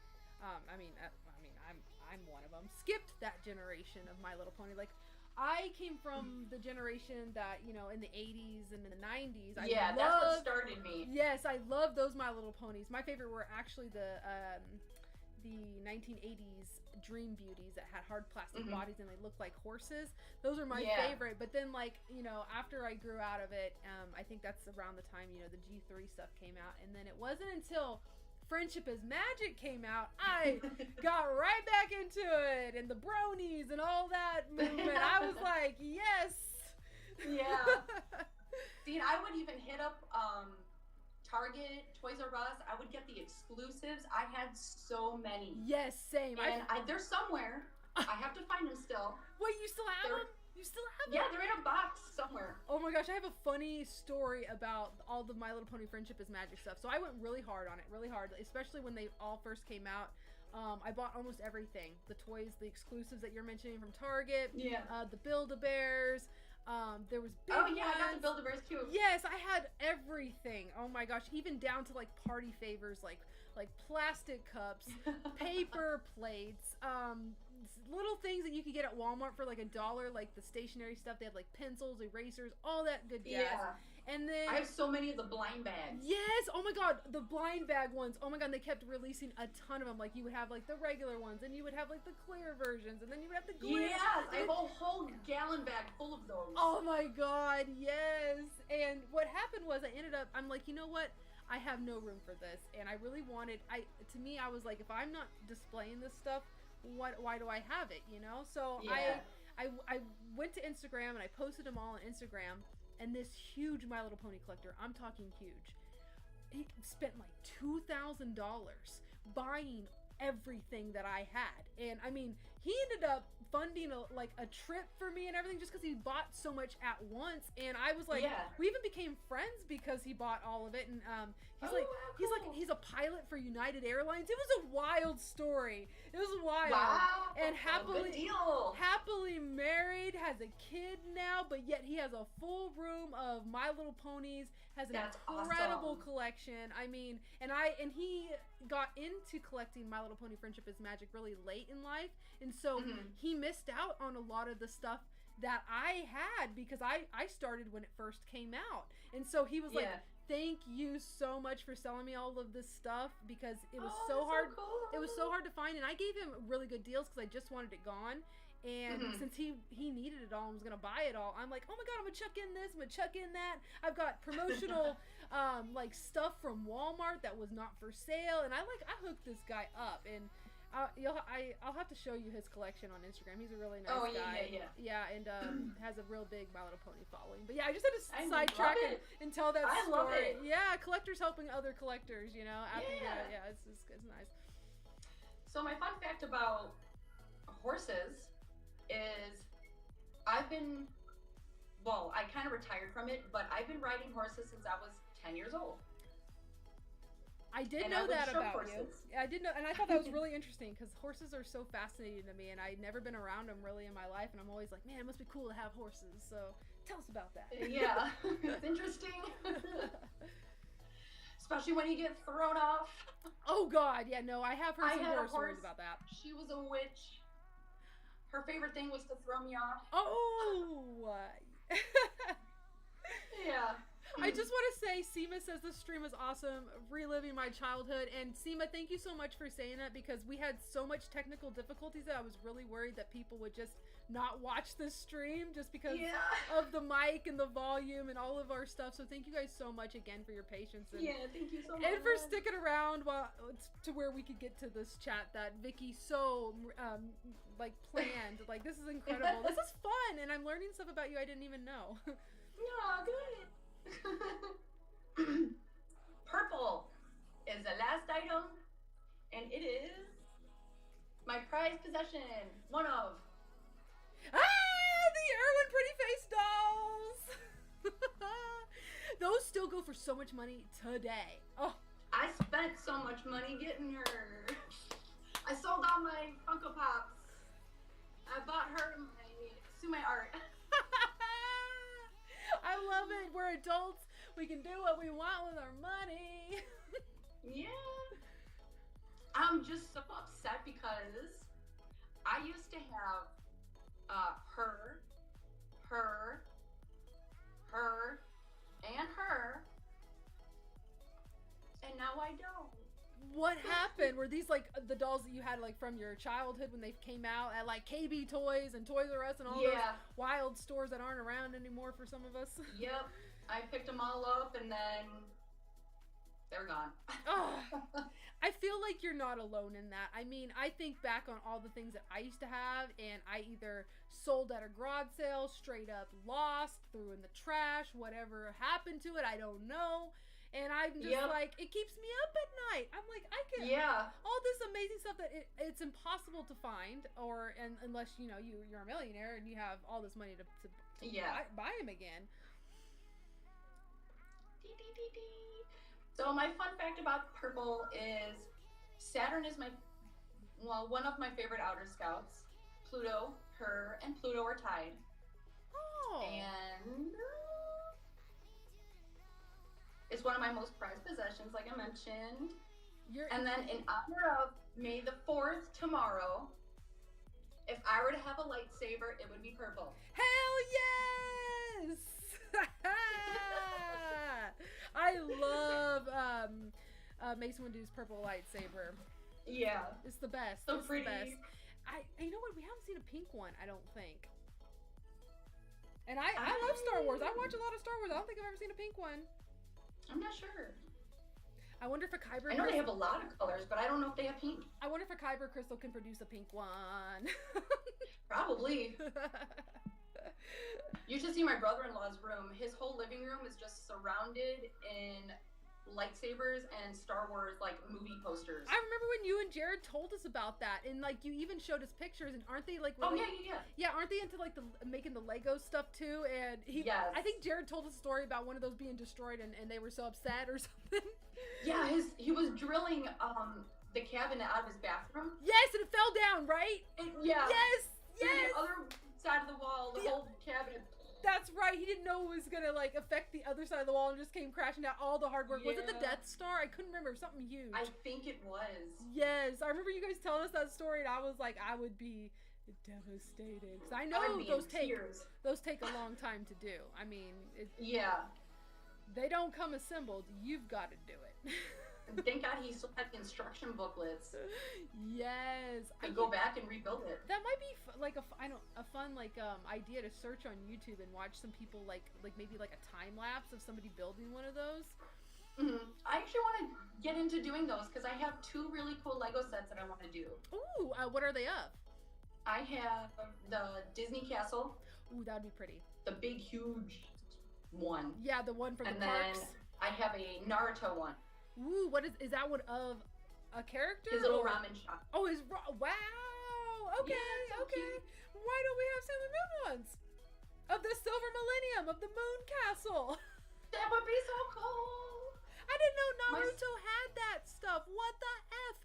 I'm one of them. Skipped that generation of My Little Pony. Like, I came from the generation that, you know, in the 80s and in the 90s. That's what started me. Yes, I love those My Little Ponies. My favorite were actually the 1980s Dream Beauties that had hard plastic bodies and they looked like horses. Those are my favorite. But then, like, you know, after I grew out of it, I think that's around the time, you know, the G3 stuff came out. And then it wasn't until Friendship is Magic came out, I got right back into it. And the bronies and all that movement. I was like, yes. Yeah. See, I would even hit up Target, Toys R Us. I would get the exclusives. I had so many. Yes, same. And they're somewhere. I have to find them still. Wait, you still have them? You still have them? Yeah, they're in a box somewhere. Oh my gosh, I have a funny story about all the My Little Pony Friendship is Magic stuff. So I went really hard on it, especially when they all first came out. I bought almost everything. The toys, the exclusives that you're mentioning from Target. Yeah. The Build-A-Bears. There was big I got ones. the Build-A-Bears too. Yes, I had everything. Oh my gosh, even down to like party favors, like plastic cups, paper plates, little things that you could get at Walmart for like $1, like the stationery stuff. They had like pencils, erasers, all that good jazz. Yeah. And then I have so many of the blind bags. Yes, oh my god, the blind bag ones. Oh my god, they kept releasing a ton of them. Like you would have like the regular ones, and you would have like the clear versions, and then you would have the glitter. Yes, I have a whole gallon bag full of those. Oh my god, yes. And what happened was I'm like, you know what? I have no room for this, and I really wanted. To me, I was like, if I'm not displaying this stuff, why do I have it? You know? So yeah. I went to Instagram and I posted them all on Instagram. And this huge My Little Pony collector, I'm talking huge, he spent like $2,000 buying everything that I had. And I mean, he ended up funding a trip for me and everything just because he bought so much at once. And I was like, we even became friends because he bought all of it. And he's a pilot for United Airlines. It was a wild story. It was wild. Wow. And good deal. happily married, has a kid now, but yet he has a full room of My Little Ponies, has an incredible collection. I mean, and he got into collecting My Little Pony Friendship is Magic really late in life, and so he missed out on a lot of the stuff that I had because I started when it first came out. And so he was like, thank you so much for selling me all of this stuff because it was so hard. So cool. It was so hard to find, and I gave him really good deals because I just wanted it gone. And since he needed it all and was gonna buy it all, I'm like, oh my god, I'm gonna chuck in this, I'm gonna chuck in that. I've got promotional like stuff from Walmart that was not for sale, and I hooked this guy up, and I'll have to show you his collection on Instagram. He's a really nice guy. Yeah, and has a real big My Little Pony following. But yeah, I just had to sidetrack and tell that story. Love it. Yeah, collectors helping other collectors, you know. It's nice. So my fun fact about horses is I kind of retired from it, but I've been riding horses since I was 10 years old. I did know that about you. I did know, and I thought that was really interesting because horses are so fascinating to me, and I'd never been around them really in my life, and I'm always like, man, it must be cool to have horses. So tell us about that. Yeah, it's interesting. Especially when you get thrown off. Oh God, yeah, no, I have heard some horror stories about that. She was a witch. Her favorite thing was to throw me off. Oh! Yeah. I just want to say, Seema says this stream is awesome, reliving my childhood. And Seema, thank you so much for saying that because we had so much technical difficulties that I was really worried that people would just not watch this stream just because of the mic and the volume and all of our stuff. So thank you guys so much again for your patience. And, thank you so much. And for sticking around to where we could get to this chat that Vicky so planned. Like, this is incredible. This is fun, and I'm learning stuff about you I didn't even know. Yeah, good. Purple is the last item, and it is my prized possession. One of the Irwin Pretty Face dolls. Those still go for so much money today. Oh, I spent so much money getting her. I sold all my Funko Pops. I bought her my art. I love it. We're adults. We can do what we want with our money. Yeah. I'm just so upset because I used to have her her, and her. And now I don't. What happened? Were these like the dolls that you had like from your childhood when they came out at like KB Toys and Toys R Us and all those wild stores that aren't around anymore for some of us? Yep. I picked them all up and then they're gone. Oh, I feel like you're not alone in that. I mean, I think back on all the things that I used to have, and I either sold at a garage sale, straight up lost, threw in the trash, whatever happened to it, I don't know. And I'm just like, it keeps me up at night. I'm like, I can all this amazing stuff that it's impossible to find, unless you know you're a millionaire and you have all this money to buy them again. So my fun fact about purple is Saturn is one of my favorite outer scouts. Pluto, her, and Pluto are tied. Oh. And it's one of my most prized possessions, like I mentioned. And then in honor of May the 4th tomorrow, if I were to have a lightsaber, it would be purple. Hell yes! I love Mace Windu's purple lightsaber. Yeah. It's the best. So it's pretty. The best. You know what? We haven't seen a pink one, I don't think. And I love Star Wars. I watch a lot of Star Wars. I don't think I've ever seen a pink one. I'm not sure. I wonder if a Kyber... I know they have a lot of colors, but I don't know if they have pink. I wonder if a Kyber crystal can produce a pink one. Probably. You should see my brother-in-law's room. His whole living room is just surrounded in lightsabers and Star Wars like movie posters. I remember when you and Jared told us about that, and like you even showed us pictures. And aren't they like? Really, yeah. Aren't they into like making the Lego stuff too? And I think Jared told us a story about one of those being destroyed, and they were so upset or something. Yeah, he was drilling the cabinet out of his bathroom. Yes, and it fell down, right? Yes. The other side of the wall, the whole cabinet. That's right. He didn't know it was gonna like affect the other side of the wall and just came crashing down. All the hard work. Was it the Death Star? I couldn't remember. Something huge. I think it was. Yes, I remember you guys telling us that story, and I was like, I would be devastated because I know those take a long time to do. I mean, they don't come assembled. You've got to do it. Thank God he still had the instruction booklets. Yes. I go back and rebuild it. That might be a fun idea to search on YouTube and watch some people like maybe like a time lapse of somebody building one of those. Mm-hmm. I actually want to get into doing those because I have 2 really cool Lego sets that I want to do. Ooh, what are they of? I have the Disney Castle. Ooh, that would be pretty. The big, huge one. Yeah, the one from the parks. And then I have a Naruto one. Ooh, is that one of a character? His little ramen shop. Oh, wow. Okay, yeah, so okay. cute. Why don't we have Sailor Moon ones? Of the Silver Millennium, of the Moon Castle. That would be so cool. I didn't know Naruto had that stuff. What the F?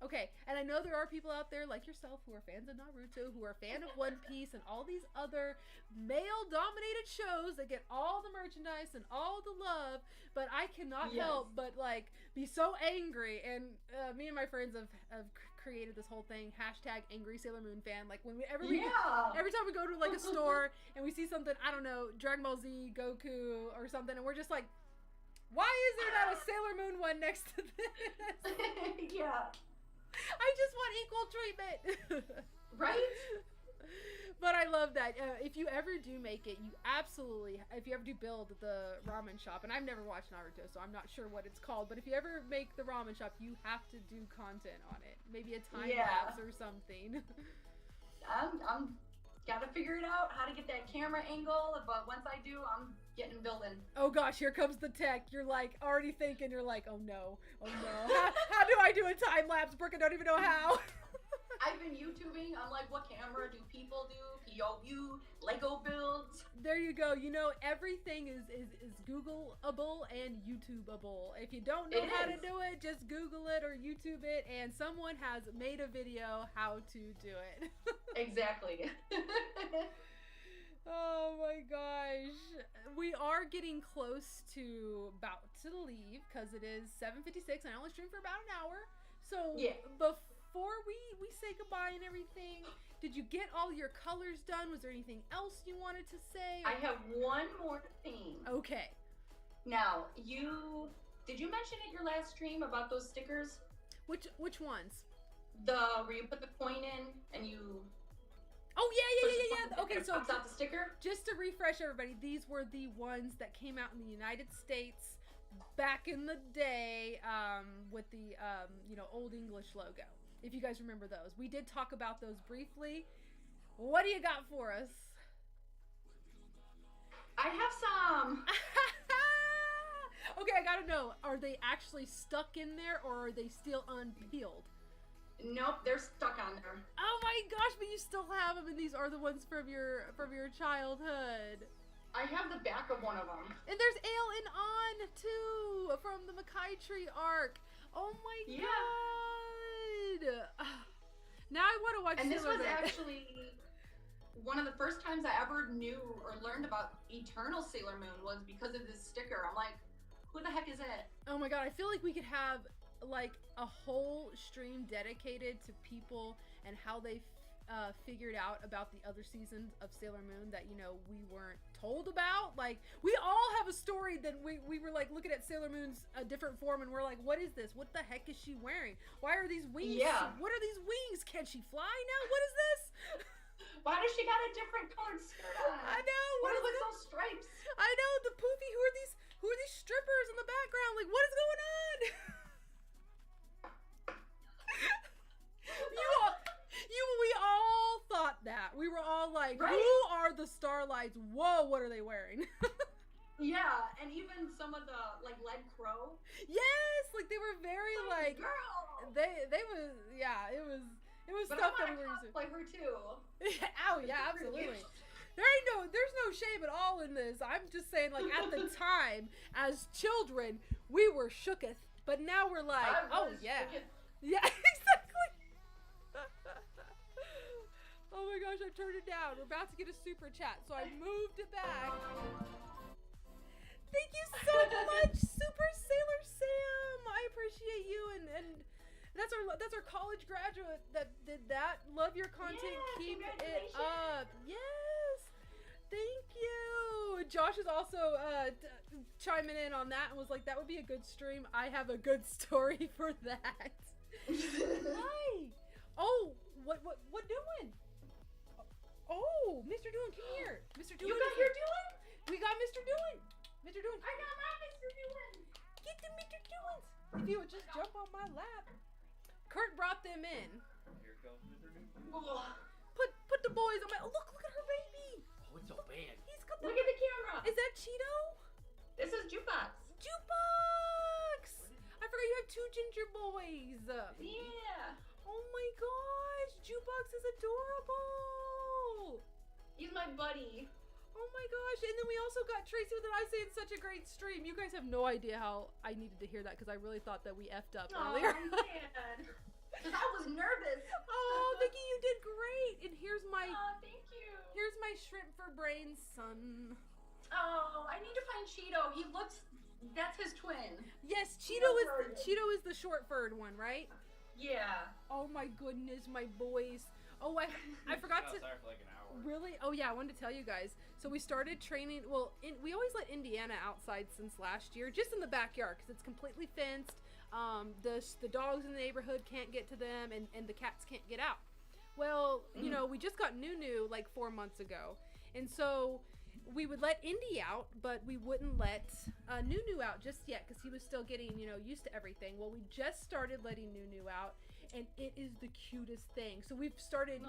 Okay, and I know there are people out there like yourself who are fans of Naruto, who are a fan of One Piece and all these other male-dominated shows that get all the merchandise and all the love, but I cannot help but like be so angry. And me and my friends have created this whole thing, #AngrySailorMoonFan. Like every time we go to like a store and we see something, I don't know, Dragon Ball Z, Goku, or something, and we're just like, why is there not a Sailor Moon one next to this? Yeah. I just want equal treatment. Right? But I love that. If you ever do make it, if you ever do build the ramen shop, and I've never watched Naruto, so I'm not sure what it's called, but if you ever make the ramen shop, you have to do content on it. Maybe a time lapse or something. I'm gotta figure it out how to get that camera angle, but once I do, I'm getting building. Oh gosh, here comes the tech. You're like already thinking, you're like, oh no. How do I do a time lapse? Brooke, I don't even know how. I've been YouTubing. I'm like, what camera do people do? POV, Lego builds. There you go. You know, everything is Googleable and YouTubeable. If you don't know how to do it, just Google it or YouTube it, and someone has made a video how to do it. Exactly. Oh my gosh. We are getting close to about to leave because it is 7:56 and I only stream for about an hour. So before before we say goodbye and everything, did you get all your colors done? Was there anything else you wanted to say? I have one more thing. Okay. Now, did you mention at your last stream about those stickers? Which ones? Where you put the coin in and you... Oh, yeah. Okay, so pops out the sticker? just to refresh everybody, these were the ones that came out in the United States back in the day, with the Old English logo. If you guys remember those. We did talk about those briefly. What do you got for us? I have some. Okay, I gotta know, are they actually stuck in there or are they still unpeeled? Nope, they're stuck on there. Oh my gosh, but you still have them, and these are the ones from your childhood. I have the back of one of them. And there's Ale and On too from the Mackay Tree arc. Oh my god! Now I want to watch. And this Sailor was Moon. actually one of the first times I ever knew or learned about Eternal Sailor Moon was because of this sticker. I'm like, who the heck is it? Oh my god! I feel like we could have like a whole stream dedicated to people and how they figured out about the other seasons of Sailor Moon that we weren't told about. Like, we all have a story that we were like looking at Sailor Moon's a different form and we're like, what is this? What the heck is she wearing? Why are these wings? Yeah. What are these wings? Can she fly now? What is this? Why does she got a different colored skirt on? I know. What What are is those stripes? I know, the poofy. Who are these strippers in the background? Like, what is going on? We all thought that. We were all like, right? Who are the Starlights? Whoa, what are they wearing? Yeah, and even some of the like Lead Crow. Yes, like they were very like girl. they was it was But stuff I that we want were to cosplay her too. Oh yeah, absolutely. There's no shame at all in this. I'm just saying, like, at the time, as children, we were shooketh, but now we're like, oh yeah. Yeah, exactly. Oh my gosh, I turned it down. We're about to get a super chat, so I moved it back. Thank you so much, Super Sailor Sam. I appreciate you, and that's our college graduate that did that. Love your content. Yeah, Keep it congratulations. up. Yes. Thank you. Josh is also chiming in on that and was like, that would be a good stream. I have a good story for that. Hi. Oh, what doing? Oh, Mr. Doing, come here. Mr. Doing. You got your doing? We got Mr. Doing. Mr. Doing. I got my Mr. Doing. Get the Mr. Doings. If you would just jump on my lap. Kurt brought them in. Here comes Mr. New. Put the boys on my. Oh, look at her baby. Oh, it's so bad. He's got the. Look at the camera. Is that Cheeto? This is Jukebox. Jukebox. I forgot you have two ginger boys. Yeah. Oh my gosh, Jukebox is adorable. He's my buddy. Oh my gosh, and then we also got Tracy with an I Say It's Such a Great Stream. You guys have no idea how I needed to hear that because I really thought that we effed up earlier. Oh man. Because I was nervous. Oh, Vicky, you did great. And here's my Thank you. shrimp for brains son. Oh, I need to find Cheeto. That's his twin. Yes, Cheeto is the short furred one, right? Yeah. Oh my goodness, my boys. Oh, I forgot to. Outside for like an hour. Really? Oh yeah, I wanted to tell you guys. So we started training. Well, we always let Indiana outside since last year, just in the backyard because it's completely fenced. The dogs in the neighborhood can't get to them, and the cats can't get out. Well, we just got Nunu like 4 months ago, and so we would let Indy out, but we wouldn't let Nunu out just yet because he was still getting used to everything. Well, we just started letting Nunu out, and it is the cutest thing. So we've started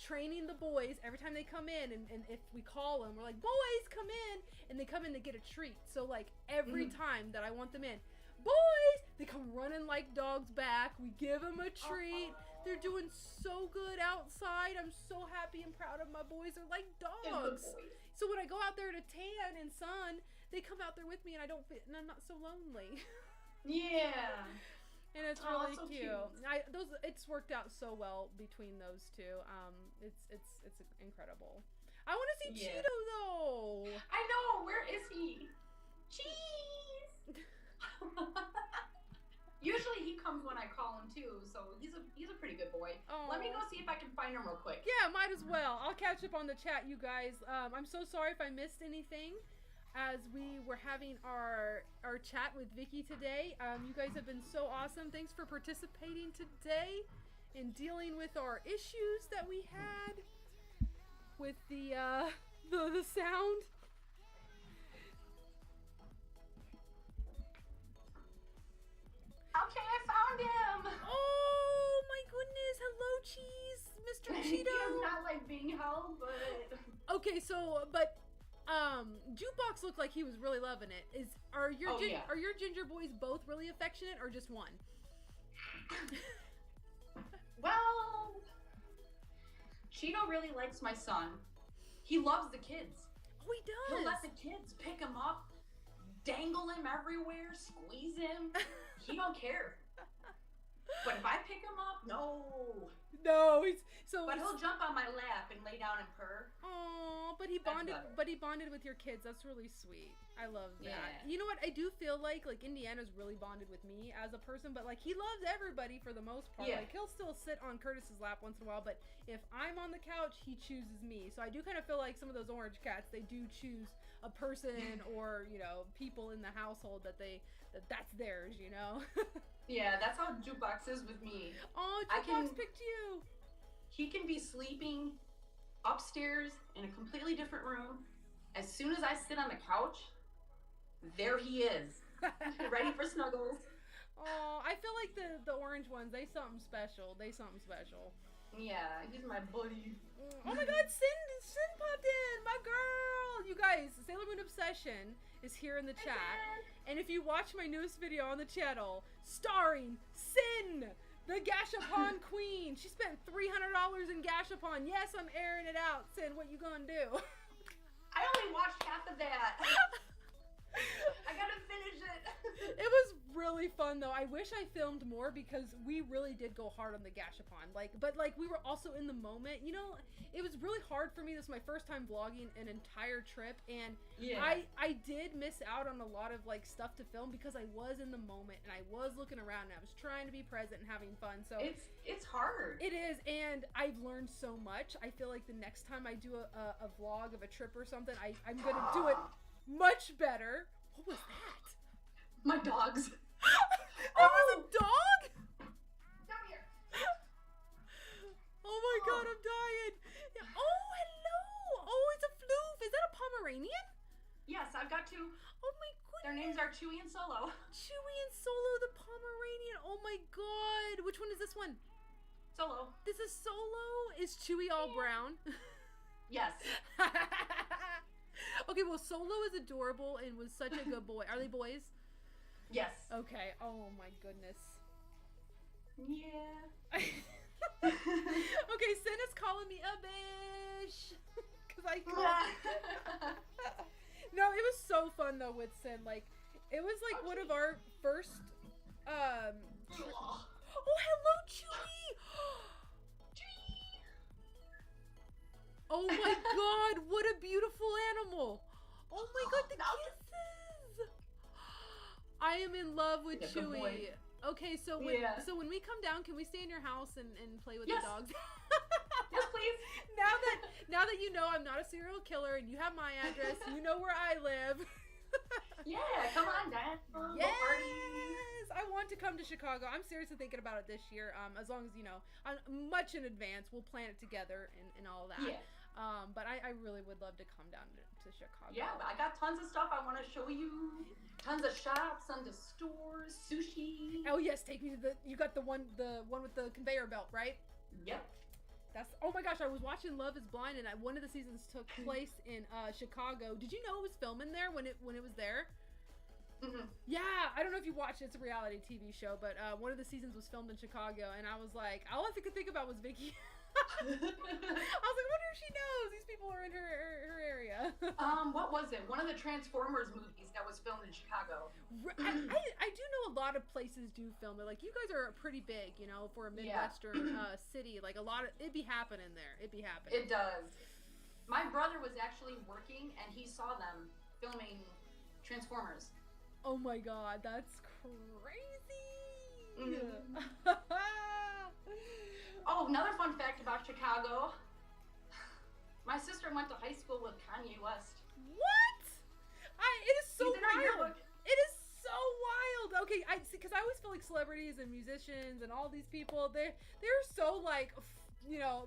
training the boys every time they come in, and if we call them, we're like, boys, come in, and they come in to get a treat. So like every time that I want them in, boys, they come running like dogs back. We give them a treat. They're doing so good outside. I'm so happy and proud of my boys. They're like dogs. So when I go out there to tan and sun, they come out there with me, and I'm not so lonely. Yeah. And it's really so cute. cute. It's worked out so well between those two. It's incredible. I want to see Cheeto though. I know. Where is he? Cheese. Usually he comes when I call him too, so he's a pretty good boy. Oh. Let me go see if I can find him real quick. Yeah, might as well. I'll catch up on the chat, you guys. I'm so sorry if I missed anything as we were having our chat with Vicky today. You guys have been so awesome. Thanks for participating today in dealing with our issues that we had with the sound. Okay, I found him! Oh my goodness, hello Cheese, Mr. He Cheeto. does not like being held, but... Okay, so, but, Jukebox looked like he was really loving it. Are your ginger boys both really affectionate or just one? Well, Cheeto really likes my son. He loves the kids. Oh, he does. He'll let the kids pick him up, dangle him everywhere, squeeze him. He don't care. But if I pick him up, no. No, But he'll jump on my lap and lay down and purr. Oh, but he bonded with your kids. That's really sweet. I love that. Yeah. You know what? I do feel like Indiana's really bonded with me as a person, but like he loves everybody for the most part. Yeah. Like he'll still sit on Curtis's lap once in a while, but if I'm on the couch, he chooses me. So I do kind of feel like some of those orange cats, they do choose a person or, you know, people in the household that's theirs, you know? Yeah, that's how Jukebox is with me. Oh, Jukebox picked you. He can be sleeping upstairs in a completely different room. As soon as I sit on the couch, there he is, ready for snuggles. Oh, I feel like the orange ones, they something special. Yeah, he's my buddy. Oh my god, Sin popped in! My girl! You guys, Sailor Moon Obsession is here in the chat. And if you watch my newest video on the channel, starring Sin, the Gashapon Queen. She spent $300 in Gashapon. Yes, I'm airing it out. Sin, what you gonna do? I only watched half of that. I gotta finish it. It was really fun though. I wish I filmed more because we really did go hard on the Gashapon. But we were also in the moment. You know, it was really hard for me. This is my first time vlogging an entire trip, and yeah. I did miss out on a lot of stuff to film because I was in the moment and I was looking around and I was trying to be present and having fun. So it's hard. It is, and I've learned so much. I feel like the next time I do a vlog of a trip or something, I'm gonna do it much better. What was that? My dogs. That was a dog? Come here. Oh my god, I'm dying. Yeah. Oh, hello. Oh, it's a floof. Is that a Pomeranian? Yes, I've got two. Oh my goodness. Their names are Chewy and Solo. Chewy and Solo, the Pomeranian. Oh my god. Which one is this one? Solo. This is Solo? Is Chewy all brown? Yes. Okay, well, Solo is adorable and was such a good boy. Are they boys? Yes. Okay. Oh my goodness. Yeah. Okay, Sin is calling me a bitch. Cause I No, it was so fun though with Sin. Like, it was like one of our first Oh, hello, Chewy! Oh my god, what a beautiful animal! Oh my god, the kisses! I am in love with Chewy. Okay, so when we come down, can we stay in your house and play with the dogs? Yes, please. Now that you know I'm not a serial killer and you have my address, you know where I live. Yeah, come on, Dad. Yes, party. I want to come to Chicago. I'm seriously thinking about it this year. As long as much in advance, we'll plan it together and all that. Yeah. But I really would love to come down to Chicago. Yeah, I got tons of stuff I want to show you. Tons of shops, tons of stores, sushi. Oh yes, take me to you got the one with the conveyor belt, right? Yep. Oh my gosh, I was watching Love is Blind and one of the seasons took place in Chicago. Did you know it was filming there when it was there? Mm-hmm. Yeah, I don't know if you watched it. It's a reality TV show, but one of the seasons was filmed in Chicago, and I was like, all I could think about was Vicky. I was like, I wonder if she knows these people are in her area. What was it? One of the Transformers movies that was filmed in Chicago. I do know a lot of places do film it. Like, you guys are pretty big, you know, for a Midwestern city. Like, it'd be happening there. It'd be happening. It does. My brother was actually working, and he saw them filming Transformers. Oh my god, that's crazy. Yeah. Oh, another fun fact about Chicago. My sister went to high school with Kanye West. What? It is so He's in our wild. yearbook. It is so wild. Okay, I see, because I always feel like celebrities and musicians and all these people, they're so like,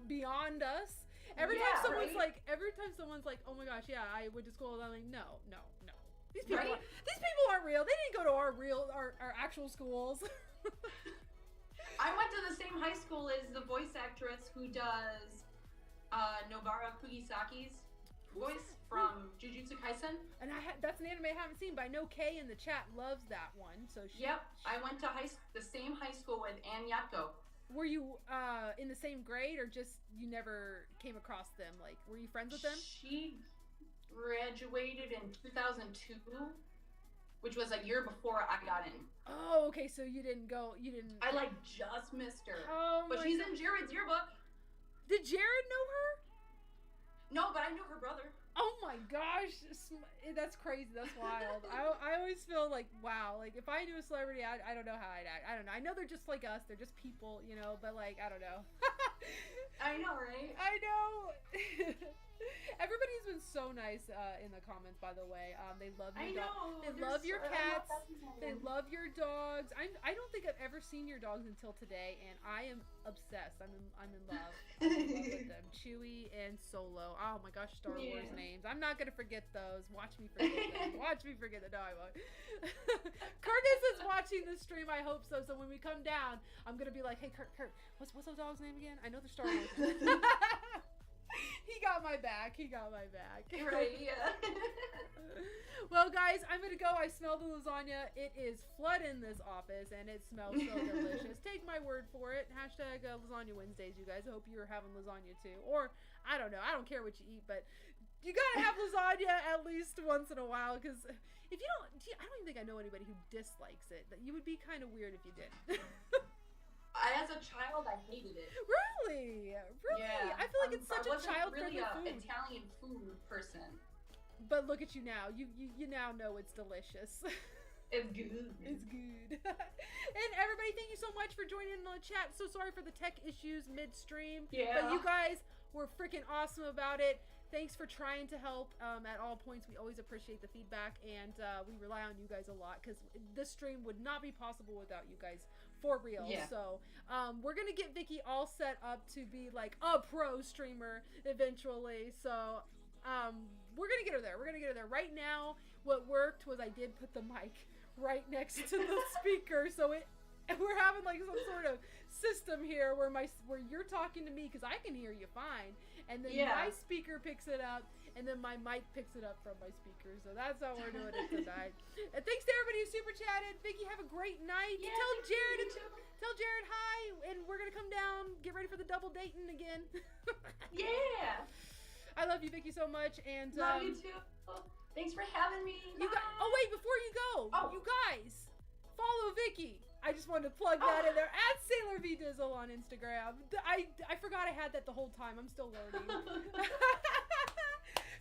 beyond us. Every time someone's right? like, oh my gosh, yeah, I went to school. I'm like, no. These people, Right? these people aren't real. They didn't go to our actual schools. I went to the same high school as the voice actress who does Nobara Kugisaki's voice from Jujutsu Kaisen. And that's an anime I haven't seen, but I know Kay in the chat loves that one. So I went to the same high school with Ann Yatko. Were you in the same grade, or just you never came across them? Like, were you friends with them? She graduated in 2002, which was a year before I got in. Oh, okay. So you didn't. I just missed her. Oh, but she's in Jared's yearbook. Did Jared know her? No, but I knew her brother. Oh my gosh, that's crazy. That's wild. I always feel like, wow, like if I knew a celebrity, I don't know how I'd act. I don't know. I know they're just like us. They're just people, but like, I don't know. I know, right? I know. Everybody's been so nice in the comments, by the way. They love your dog. They love your cats. They love your dogs. I don't think I've ever seen your dogs until today, and I am obsessed. I'm in love. I'm in love with them. Chewy and Solo. Oh my gosh, Star Wars names. I'm not gonna forget those. Watch me forget them. Watch me forget them. No, I won't. Curtis is watching the stream. I hope so. So when we come down, I'm gonna be like, hey, Kurt, what's those dogs' name again? I know they're Star Wars. He got my back. Right, yeah. Well, guys, I'm gonna go. I smell the lasagna. It is flood in this office, and it smells so delicious. Take my word for it. Hashtag Lasagna Wednesdays, you guys. I hope you're having lasagna too. Or, I don't know. I don't care what you eat, but you gotta have lasagna at least once in a while, because if you don't, I don't even think I know anybody who dislikes it. You would be kind of weird if you did. As a child, I hated it. Really? Yeah. I feel like it's such a child-friendly food. Italian food person. But look at you now. You now know it's delicious. It's good. It's good. And everybody, thank you so much for joining in the chat. So sorry for the tech issues midstream. Yeah. But you guys were freaking awesome about it. Thanks for trying to help at all points. We always appreciate the feedback, and we rely on you guys a lot, because this stream would not be possible without you guys, for real. Yeah. So we're going to get Vicky all set up to be like a pro streamer eventually. So we're going to get her there. Right now, what worked was I did put the mic right next to the speaker, so we're having like some sort of system here where you're talking to me, because I can hear you fine, and then my speaker picks it up, and then my mic picks it up from my speaker. So that's how we're doing it tonight. And thanks to everybody who super chatted. Vicky, have a great night. Yeah, Tell Jared hi, and we're gonna come down, get ready for the double dating again. Yeah. I love you, Vicky, so much, and love you too. Thanks for having me. Oh wait, before you go, you guys follow Vicky. I just wanted to plug that in there. At Sailor V Dizzle on Instagram. I forgot I had that the whole time. I'm still learning.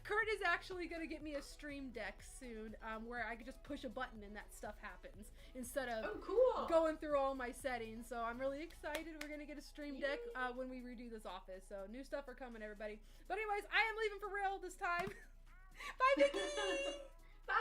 Kurt is actually going to get me a stream deck soon, where I could just push a button and that stuff happens, instead of going through all my settings. So I'm really excited. We're going to get a stream deck when we redo this office. So new stuff are coming, everybody. But anyways, I am leaving for real this time. Bye, Vicky! Bye!